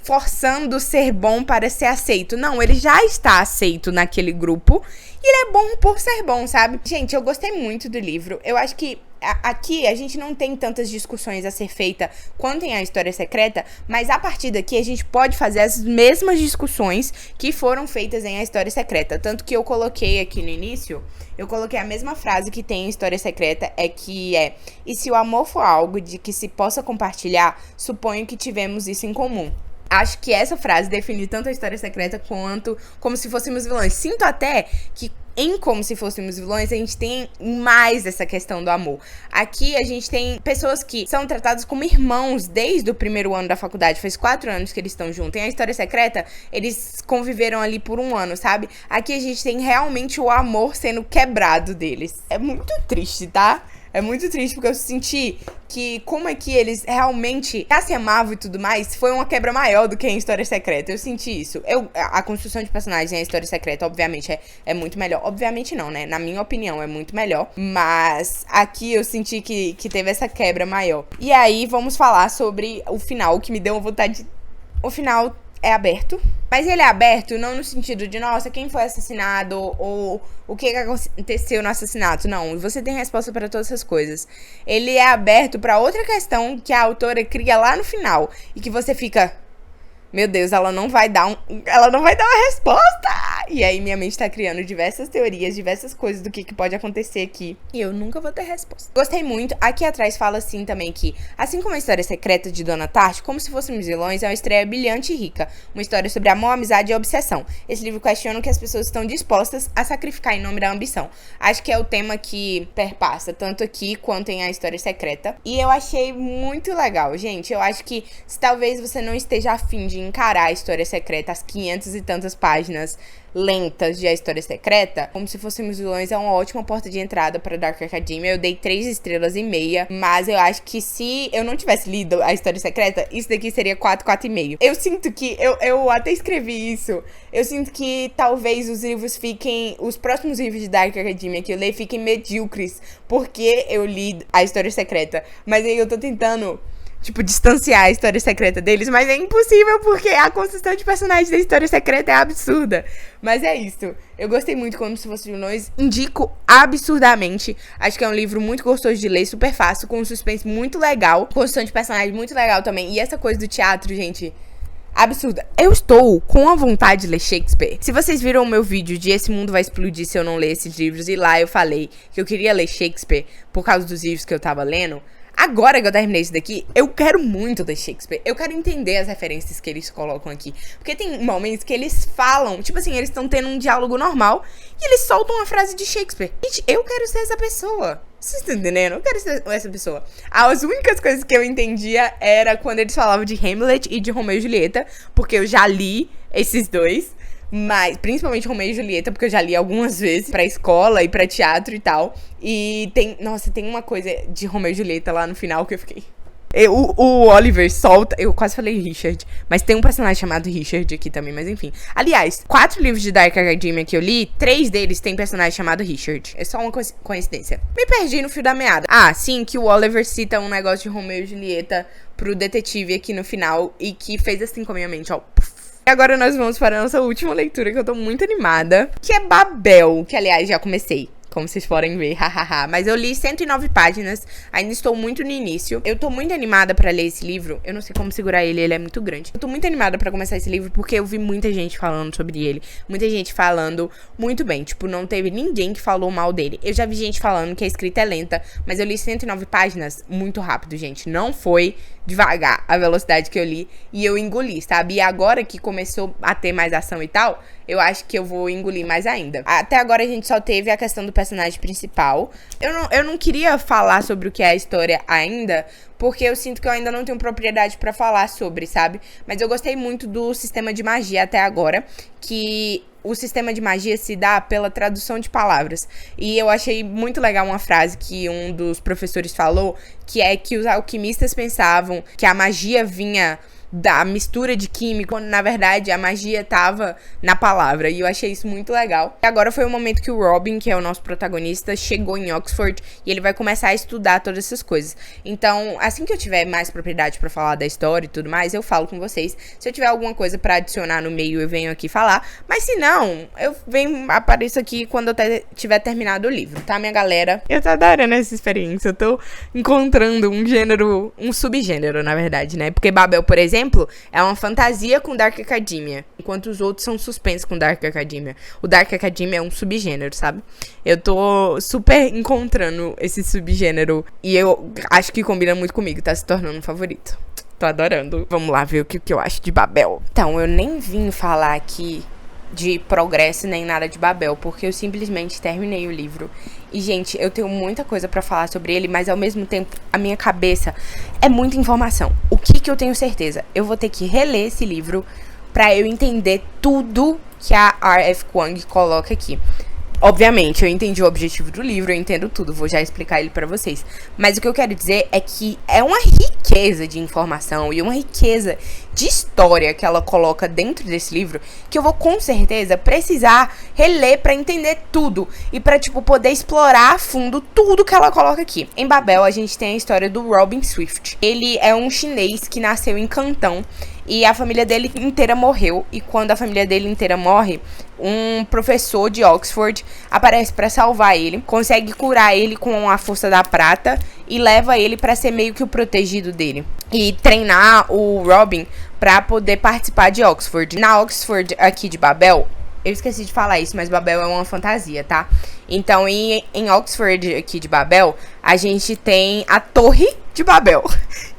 forçando ser bom para ser aceito. Não, ele já está aceito naquele grupo. E ele é bom por ser bom, sabe? Gente, eu gostei muito do livro. Eu acho que Aqui a gente não tem tantas discussões a ser feita quanto em A História Secreta, mas a partir daqui a gente pode fazer as mesmas discussões que foram feitas em A História Secreta. Tanto que eu coloquei aqui no início, eu coloquei a mesma frase que tem em História Secreta, e se o amor for algo de que se possa compartilhar, suponho que tivemos isso em comum. Acho que essa frase define tanto A História Secreta quanto Como Se Fôssemos Vilões. Sinto até que em Como Se Fôssemos Vilões a gente tem mais essa questão do amor. Aqui a gente tem pessoas que são tratadas como irmãos desde o primeiro ano da faculdade. Faz 4 anos que eles estão juntos. Em A História Secreta, eles conviveram ali por 1 ano, sabe? Aqui a gente tem realmente o amor sendo quebrado deles. É muito triste, tá? É muito triste, porque eu senti que como é que eles realmente já se amavam e tudo mais, foi uma quebra maior do que em História Secreta. Eu senti isso. A construção de personagens em História Secreta, obviamente, é muito melhor. Obviamente não, né? Na minha opinião, é muito melhor. Mas aqui eu senti que teve essa quebra maior. E aí, vamos falar sobre o final, que me deu uma vontade... O final é aberto. Mas ele é aberto não no sentido de, nossa, quem foi assassinado ou o que aconteceu no assassinato. Não, você tem resposta para todas essas coisas. Ele é aberto para outra questão que a autora cria lá no final e que você fica... Meu Deus, ela não vai dar uma resposta! E aí minha mente tá criando diversas teorias, diversas coisas do que pode acontecer aqui. E eu nunca vou ter resposta. Gostei muito. Aqui atrás fala assim também que, assim como a História Secreta de Dona Tartt, Como Se Fôssemos Vilões é uma estreia brilhante e rica. Uma história sobre amor, amizade e obsessão. Esse livro questiona o que as pessoas estão dispostas a sacrificar em nome da ambição. Acho que é o tema que perpassa tanto aqui quanto em A História Secreta. E eu achei muito legal, gente. Eu acho que se talvez você não esteja afim de encarar A História Secreta, as 500 e tantas páginas lentas de A História Secreta, Como Se Fôssemos Vilões é uma ótima porta de entrada para Dark Academia. Eu dei 3 estrelas e meia, mas eu acho que se eu não tivesse lido A História Secreta, isso daqui seria 4, 4,5. Eu sinto que, eu até escrevi isso, eu sinto que talvez os livros fiquem, os próximos livros de Dark Academia que eu leio fiquem medíocres, porque eu li A História Secreta, mas aí eu tô tentando... distanciar a história secreta deles, mas é impossível porque a construção de personagens da História Secreta é absurda. Mas é isso. Eu gostei muito Como Se Fosse Vilões. Indico absurdamente. Acho que é um livro muito gostoso de ler, super fácil, com um suspense muito legal, construção de personagens muito legal também. E essa coisa do teatro, gente... absurda. Eu estou com a vontade de ler Shakespeare. Se vocês viram o meu vídeo de Esse Mundo Vai Explodir Se Eu Não Ler Esses Livros, e lá eu falei que eu queria ler Shakespeare por causa dos livros que eu tava lendo, agora que eu terminei isso daqui, eu quero muito ler Shakespeare. Eu quero entender as referências que eles colocam aqui. Porque tem momentos que eles falam, tipo assim, eles estão tendo um diálogo normal e eles soltam uma frase de Shakespeare. Gente, eu quero ser essa pessoa. Vocês estão entendendo? Eu quero ser essa pessoa. As únicas coisas que eu entendia era quando eles falavam de Hamlet e de Romeu e Julieta, porque eu já li esses dois. Mas, principalmente Romeu e Julieta, porque eu já li algumas vezes pra escola e pra teatro e tal. E tem uma coisa de Romeu e Julieta lá no final que eu fiquei... O Oliver solta... Eu quase falei Richard, mas tem um personagem chamado Richard aqui também, mas enfim. Aliás, 4 livros de Dark Academia que eu li, 3 deles tem personagem chamado Richard. É só uma coincidência. Me perdi no fio da meada. Ah, sim, que o Oliver cita um negócio de Romeu e Julieta pro detetive aqui no final e que fez assim com a minha mente, ó. E agora nós vamos para a nossa última leitura, que eu tô muito animada, que é Babel, que aliás já comecei, como vocês podem ver, hahaha. Mas eu li 109 páginas, ainda estou muito no início. Eu tô muito animada pra ler esse livro. Eu não sei como segurar ele, ele é muito grande. Eu tô muito animada pra começar esse livro porque eu vi muita gente falando sobre ele. Muita gente falando muito bem. Tipo, não teve ninguém que falou mal dele. Eu já vi gente falando que a escrita é lenta, mas eu li 109 páginas muito rápido, gente. Não foi devagar a velocidade que eu li e eu engoli, sabe? E agora que começou a ter mais ação e tal, eu acho que eu vou engolir mais ainda. Até agora a gente só teve a questão do personagem principal. Eu não queria falar sobre o que é a história ainda, porque eu sinto que eu ainda não tenho propriedade pra falar sobre, sabe? Mas eu gostei muito do sistema de magia até agora, que o sistema de magia se dá pela tradução de palavras. E eu achei muito legal uma frase que um dos professores falou, que é que os alquimistas pensavam que a magia vinha da mistura de químico, quando na verdade a magia tava na palavra. E eu achei isso muito legal. E agora foi o momento que o Robin, que é o nosso protagonista, chegou em Oxford e ele vai começar a estudar todas essas coisas. Então, assim que eu tiver mais propriedade pra falar da história e tudo mais, eu falo com vocês. Se eu tiver alguma coisa pra adicionar no meio, eu venho aqui falar. Mas se não, eu apareço aqui quando eu tiver terminado o livro, tá, minha galera? Eu tô adorando essa experiência. Eu tô encontrando um gênero, um subgênero, na verdade, né? Porque Babel, por exemplo, é uma fantasia com Dark Academia, enquanto os outros são suspense com Dark Academia. O Dark Academia é um subgênero, sabe? Eu tô super encontrando esse subgênero e eu acho que combina muito comigo, tá se tornando um favorito. Tô adorando. Vamos lá ver o que eu acho de Babel. Então, eu nem vim falar aqui de progresso nem nada de Babel, porque eu simplesmente terminei o livro. E, gente, eu tenho muita coisa pra falar sobre ele, mas ao mesmo tempo, a minha cabeça é muita informação. O que eu tenho certeza? Eu vou ter que reler esse livro pra eu entender tudo que a R.F. Kuang coloca aqui. Obviamente, eu entendi o objetivo do livro, eu entendo tudo, vou já explicar ele pra vocês. Mas o que eu quero dizer é que é uma riqueza de informação e uma riqueza de história que ela coloca dentro desse livro, que eu vou com certeza precisar reler pra entender tudo e pra, tipo, poder explorar a fundo tudo que ela coloca aqui. Em Babel, a gente tem a história do Robin Swift. Ele é um chinês que nasceu em Cantão e a família dele inteira morreu. E quando a família dele inteira morre, um professor de Oxford aparece pra salvar ele, consegue curar ele com a força da prata e leva ele pra ser meio que o protegido dele e treinar o Robin pra poder participar de Oxford. Na Oxford aqui de Babel, eu esqueci de falar isso, mas Babel é uma fantasia, tá? Então, em Oxford aqui de Babel, a gente tem a Torre de Babel,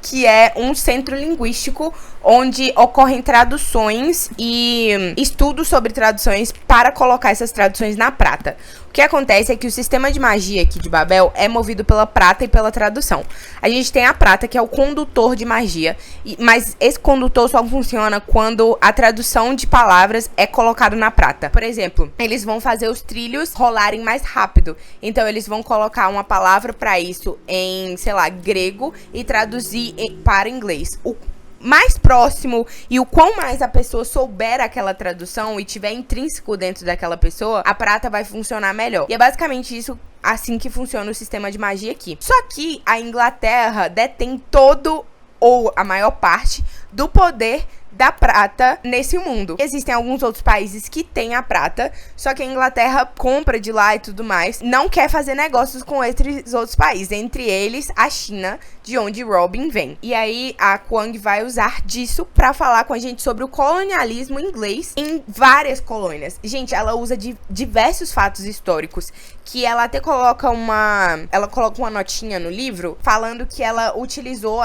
que é um centro linguístico onde ocorrem traduções e estudos sobre traduções para colocar essas traduções na prata. O que acontece é que o sistema de magia aqui de Babel é movido pela prata e pela tradução. A gente tem a prata, que é o condutor de magia, mas esse condutor só funciona quando a tradução de palavras é colocada na prata. Por exemplo, eles vão fazer os trilhos rolarem mais rápido. Então, eles vão colocar uma palavra para isso em, sei lá, grego e traduzir para inglês. O mais próximo e o quão mais a pessoa souber aquela tradução e tiver intrínseco dentro daquela pessoa, a prata vai funcionar melhor. E é basicamente isso, assim que funciona o sistema de magia aqui. Só que a Inglaterra detém todo ou a maior parte do poder da prata nesse mundo. Existem alguns outros países que têm a prata, só que a Inglaterra compra de lá e tudo mais, não quer fazer negócios com esses outros países, entre eles a China, de onde Robin vem. E aí a Kuang vai usar disso pra falar com a gente sobre o colonialismo inglês em várias colônias. Gente, ela usa de diversos fatos históricos, que ela até coloca uma notinha no livro falando que ela utilizou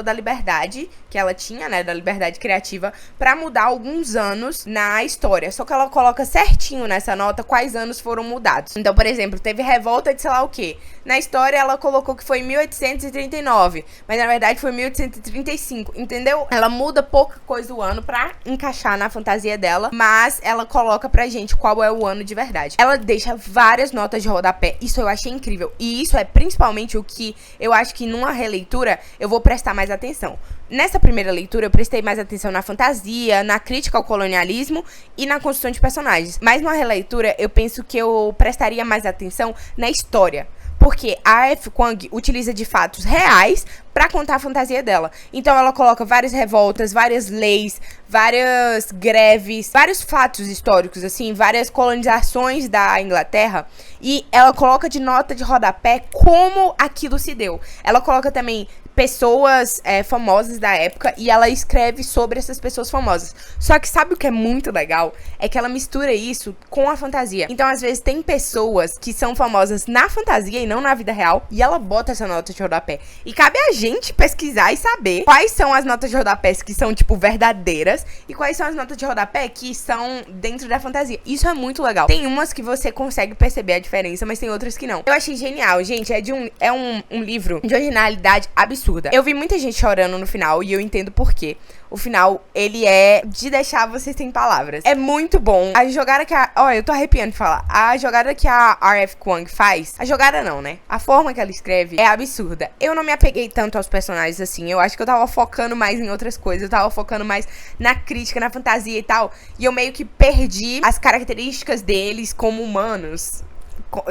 da liberdade que ela tinha, né, da liberdade criativa, pra mudar alguns anos na história. Só que ela coloca certinho nessa nota quais anos foram mudados. Então, por exemplo, teve revolta de sei lá o quê. Na história ela colocou que foi em 1839, mas na verdade foi 1835, entendeu? Ela muda pouca coisa o ano pra encaixar na fantasia dela, mas ela coloca pra gente qual é o ano de verdade. Ela deixa várias notas de rodapé, isso eu achei incrível. E isso é principalmente o que eu acho que numa releitura eu vou prestar mais atenção. Nessa primeira leitura, eu prestei mais atenção na fantasia, na crítica ao colonialismo e na construção de personagens. Mas numa releitura, eu penso que eu prestaria mais atenção na história. Porque a R.F. Kuang utiliza de fatos reais pra contar a fantasia dela. Então ela coloca várias revoltas, várias leis, várias greves, vários fatos históricos, assim, várias colonizações da Inglaterra. E ela coloca de nota de rodapé como aquilo se deu. Ela coloca também pessoas famosas da época e ela escreve sobre essas pessoas famosas. Só que sabe o que é muito legal? É que ela mistura isso com a fantasia. Então, às vezes, tem pessoas que são famosas na fantasia e não na vida real, e ela bota essa nota de rodapé. E cabe a gente pesquisar e saber quais são as notas de rodapé que são, tipo, verdadeiras e quais são as notas de rodapé que são dentro da fantasia. Isso é muito legal. Tem umas que você consegue perceber a diferença, mas tem outras que não. Eu achei genial, gente. É um livro de originalidade absurda. Eu vi muita gente chorando no final e eu entendo por quê. o final, ele é de deixar vocês sem palavras. É muito bom. A jogada que eu tô arrepiando de falar. A jogada que a R.F. Kuang faz, a jogada não, né? A forma que ela escreve é absurda. Eu não me apeguei tanto aos personagens assim. Eu acho que eu tava focando mais em outras coisas. Eu tava focando mais na crítica, na fantasia e tal. E eu meio que perdi as características deles como humanos,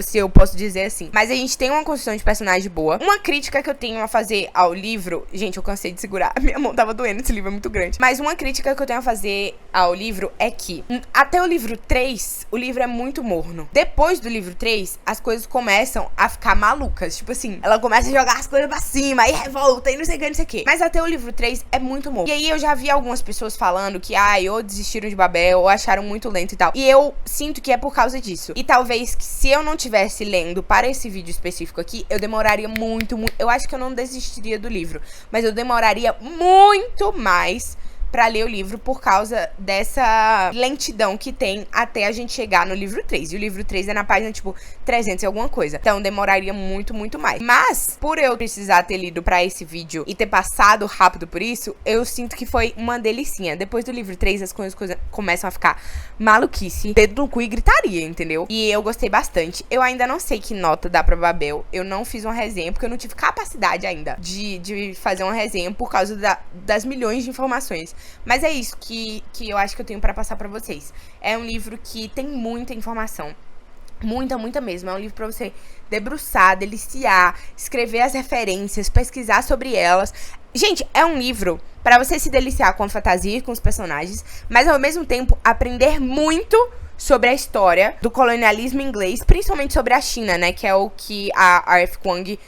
se eu posso dizer assim. Mas a gente tem uma construção de personagem boa. Uma crítica que eu tenho a fazer ao livro... Gente, eu cansei de segurar. Minha mão tava doendo, esse livro é muito grande. Mas uma crítica que eu tenho a fazer ao livro é que até o livro 3, o livro é muito morno. Depois do livro 3, as coisas começam a ficar malucas. Tipo assim, ela começa a jogar as coisas pra cima, e revolta, e não sei o que, não sei o que. Mas até o livro 3 é muito morno. E aí eu já vi algumas pessoas falando que, ou desistiram de Babel, ou acharam muito lento e tal. E eu sinto que é por causa disso. E talvez que se eu não tivesse lendo para esse vídeo específico aqui, eu demoraria muito. Eu acho que eu não desistiria do livro, mas eu demoraria muito mais pra ler o livro por causa dessa lentidão que tem até a gente chegar no livro 3. E o livro 3 é na página, tipo, 300 e alguma coisa. Então, demoraria muito, muito mais. Mas, por eu precisar ter lido pra esse vídeo e ter passado rápido por isso, eu sinto que foi uma delicinha. Depois do livro 3, as coisas começam a ficar maluquice, dedo no cu e gritaria, entendeu? E eu gostei bastante. Eu ainda não sei que nota dá pra Babel. Eu não fiz uma resenha, porque eu não tive capacidade ainda de fazer uma resenha por causa das milhões de informações. Mas é isso que eu acho que eu tenho pra passar pra vocês. É um livro que tem muita informação. Muita, muita mesmo. É um livro pra você debruçar, deliciar, escrever as referências, pesquisar sobre elas. Gente, é um livro pra você se deliciar com a fantasia e com os personagens, mas ao mesmo tempo aprender muito sobre a história do colonialismo inglês, principalmente sobre a China, né? Que é o que a R.F. Kuang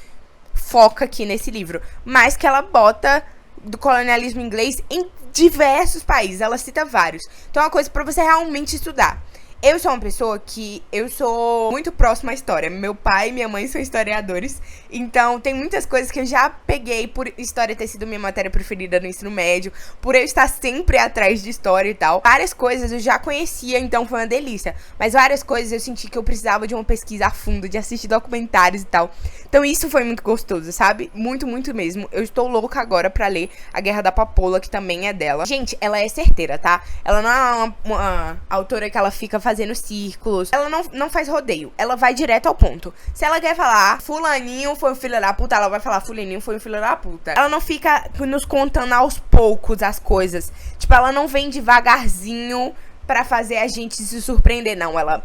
foca aqui nesse livro. Mas que ela bota do colonialismo inglês em diversos países, ela cita vários. Então é uma coisa pra você realmente estudar. Eu sou uma pessoa que eu sou muito próxima à história. Meu pai e minha mãe são historiadores, então tem muitas coisas que eu já peguei por história ter sido minha matéria preferida no ensino médio, por eu estar sempre atrás de história e tal. Várias coisas eu já conhecia, então foi uma delícia. Mas várias coisas eu senti que eu precisava de uma pesquisa a fundo, de assistir documentários e tal. Então isso foi muito gostoso, sabe? Muito, muito mesmo. Eu estou louca agora pra ler A Guerra da Papoula, que também é dela. Gente, ela é certeira, tá? Ela não é uma autora que ela fica fazendo círculos. Ela não faz rodeio. Ela vai direto ao ponto. Se ela quer falar fulaninho foi um filho da puta, ela vai falar fulaninho foi um filho da puta. Ela não fica nos contando aos poucos as coisas. Tipo, ela não vem devagarzinho pra fazer a gente se surpreender, não. Ela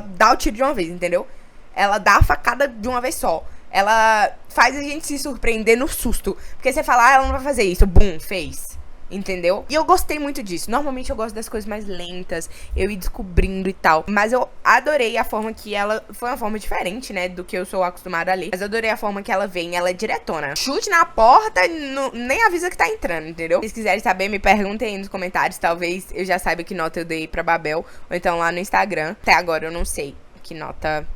dá o tiro de uma vez, entendeu? Ela dá a facada de uma vez só. Ela faz a gente se surpreender no susto. Porque você fala, ela não vai fazer isso. Bum, fez. Entendeu? E eu gostei muito disso. Normalmente eu gosto das coisas mais lentas, eu ir descobrindo e tal. Mas eu adorei a forma que ela... Foi uma forma diferente, né, do que eu sou acostumada a ler. Mas eu adorei a forma que ela vem, ela é diretona. Chute na porta, nem avisa que tá entrando, entendeu? Se vocês quiserem saber, me perguntem aí nos comentários. Talvez eu já saiba que nota eu dei pra Babel. Ou então lá no Instagram. Até agora eu não sei que nota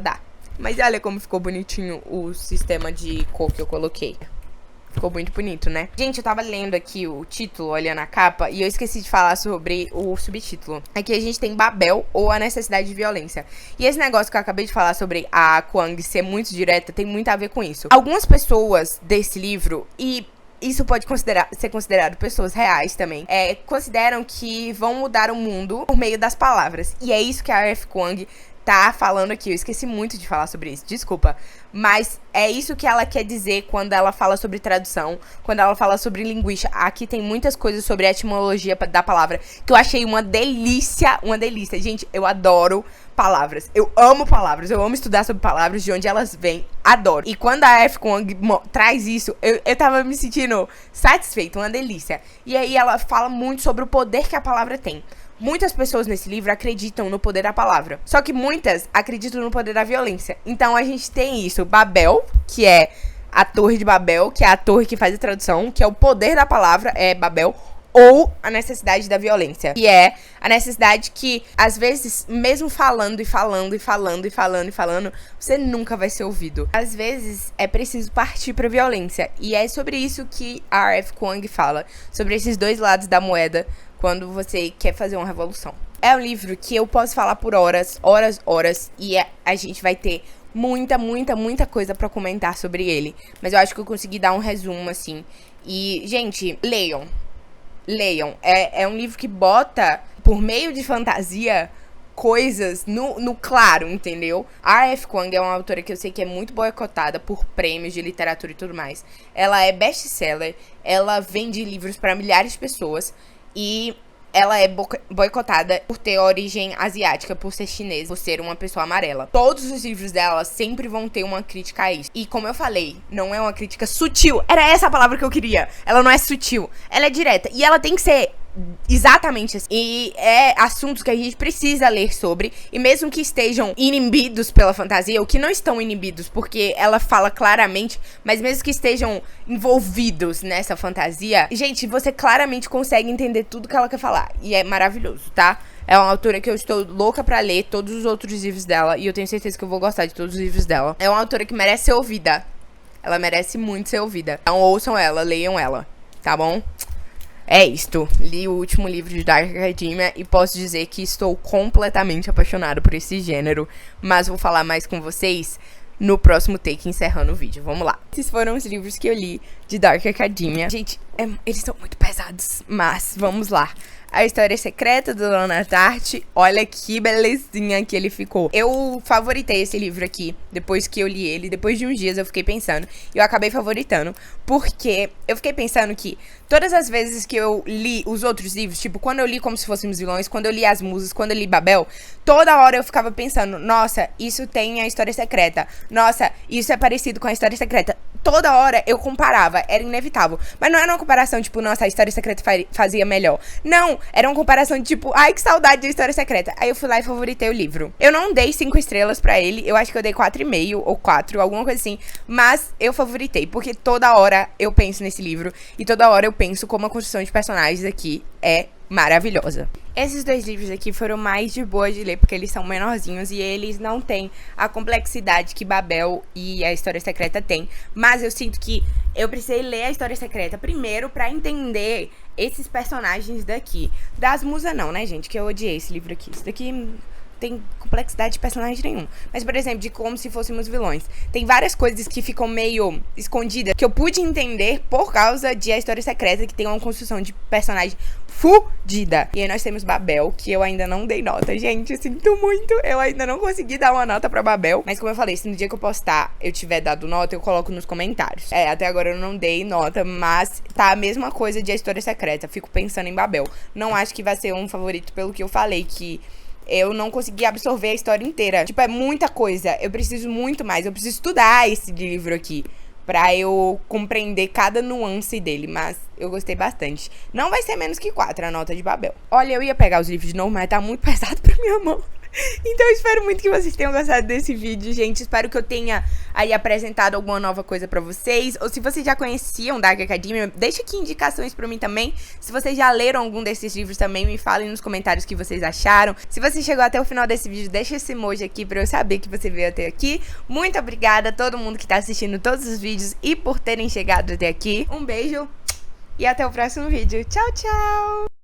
dá. Mas olha como ficou bonitinho o sistema de cor que eu coloquei. Ficou muito bonito, né? Gente, eu tava lendo aqui o título, olhando a capa, e eu esqueci de falar sobre o subtítulo. Aqui a gente tem Babel, ou a necessidade de violência. E esse negócio que eu acabei de falar sobre a Kuang ser muito direta, tem muito a ver com isso. Algumas pessoas desse livro, e isso pode ser considerado pessoas reais também, consideram que vão mudar o mundo por meio das palavras. E é isso que a R.F. Kuang tá falando aqui. Eu esqueci muito de falar sobre isso, desculpa. Mas é isso que ela quer dizer quando ela fala sobre tradução, quando ela fala sobre linguística. Aqui tem muitas coisas sobre a etimologia da palavra que eu achei uma delícia, uma delícia. Gente, eu adoro palavras, eu amo estudar sobre palavras, de onde elas vêm, adoro. E quando a R.F. Kuang traz isso, eu tava me sentindo satisfeita, uma delícia. E aí ela fala muito sobre o poder que a palavra tem. Muitas pessoas nesse livro acreditam no poder da palavra. Só que muitas acreditam no poder da violência. Então a gente tem isso, Babel, que é a Torre de Babel, que é a torre que faz a tradução, que é o poder da palavra, é Babel, ou a necessidade da violência, que é a necessidade que, às vezes, mesmo falando, você nunca vai ser ouvido. Às vezes, é preciso partir pra violência. E é sobre isso que a R.F. Kuang fala, sobre esses dois lados da moeda, quando você quer fazer uma revolução. É um livro que eu posso falar por horas, e a gente vai ter muita coisa pra comentar sobre ele. Mas eu acho que eu consegui dar um resumo, assim. E, gente, leiam. Leiam. É um livro que bota, por meio de fantasia, coisas no claro, entendeu? A R.F. Kuang é uma autora que eu sei que é muito boicotada por prêmios de literatura e tudo mais. Ela é best-seller, ela vende livros para milhares de pessoas e ela é boicotada por ter origem asiática, por ser chinesa, por ser uma pessoa amarela. Todos os livros dela sempre vão ter uma crítica a isso. E como eu falei, não é uma crítica sutil. Era essa a palavra que eu queria. Ela não é sutil. Ela é direta. E ela tem que ser exatamente assim. E é assuntos que a gente precisa ler sobre. E mesmo que estejam inibidos pela fantasia, ou que não estão inibidos, porque ela fala claramente, mas mesmo que estejam envolvidos nessa fantasia, gente, você claramente consegue entender tudo que ela quer falar. E é maravilhoso, tá? É uma autora que eu estou louca pra ler todos os outros livros dela. E eu tenho certeza que eu vou gostar de todos os livros dela. É uma autora que merece ser ouvida. Ela merece muito ser ouvida. Então ouçam ela, leiam ela, tá bom? É isto, li o último livro de Dark Academia e posso dizer que estou completamente apaixonado por esse gênero, mas vou falar mais com vocês no próximo take, encerrando o vídeo. Vamos lá. Esses foram os livros que eu li de Dark Academia. Gente, eles são muito pesados, mas vamos lá. A História Secreta, do Dona Tartt. Olha que belezinha que ele ficou. Eu favoritei esse livro aqui, depois que eu li ele. Depois de uns dias eu fiquei pensando. E eu acabei favoritando, porque eu fiquei pensando que todas as vezes que eu li os outros livros, tipo, quando eu li Como Se Fôssemos Vilões, quando eu li As Musas, quando eu li Babel, toda hora eu ficava pensando, nossa, isso tem a História Secreta. Nossa, isso é parecido com a História Secreta. Toda hora eu comparava, era inevitável. Mas não era uma comparação, tipo, nossa, a História Secreta fazia melhor. Não, era uma comparação de tipo, ai, que saudade da História Secreta. Aí eu fui lá e favoritei o livro. Eu não dei 5 estrelas pra ele, eu acho que eu dei 4,5 ou 4, alguma coisa assim. Mas eu favoritei, porque toda hora eu penso nesse livro e toda hora eu penso como a construção de personagens aqui é maravilhosa. Esses dois livros aqui foram mais de boa de ler, porque eles são menorzinhos e eles não têm a complexidade que Babel e a História Secreta têm. Mas eu sinto que eu precisei ler a História Secreta primeiro pra entender esses personagens daqui. Das Musas não, né, gente? Que eu odiei esse livro aqui. Isso daqui tem complexidade de personagem nenhum. Mas, por exemplo, de Como Se Fôssemos Vilões. Tem várias coisas que ficam meio escondidas, que eu pude entender por causa de A História Secreta, que tem uma construção de personagem fudida. E aí nós temos Babel, que eu ainda não dei nota. Gente, eu sinto muito. Eu ainda não consegui dar uma nota pra Babel. Mas como eu falei, se no dia que eu postar eu tiver dado nota, eu coloco nos comentários. Até agora eu não dei nota, mas tá a mesma coisa de A História Secreta. Fico pensando em Babel. Não acho que vai ser um favorito pelo que eu falei, que eu não consegui absorver a história inteira. Tipo, é muita coisa. Eu preciso muito mais. Eu preciso estudar esse livro aqui pra eu compreender cada nuance dele. Mas eu gostei bastante. Não vai ser menos que 4 a nota de Babel. Olha, eu ia pegar os livros de novo, mas tá muito pesado pra minha mão. Então eu espero muito que vocês tenham gostado desse vídeo, gente. Espero que eu tenha aí apresentado alguma nova coisa pra vocês. Ou se vocês já conheciam Dark Academia, deixa aqui indicações pra mim também. Se vocês já leram algum desses livros também, me falem nos comentários o que vocês acharam. Se você chegou até o final desse vídeo, deixa esse emoji aqui pra eu saber que você veio até aqui. Muito obrigada a todo mundo que tá assistindo todos os vídeos e por terem chegado até aqui. Um beijo e até o próximo vídeo. Tchau, tchau!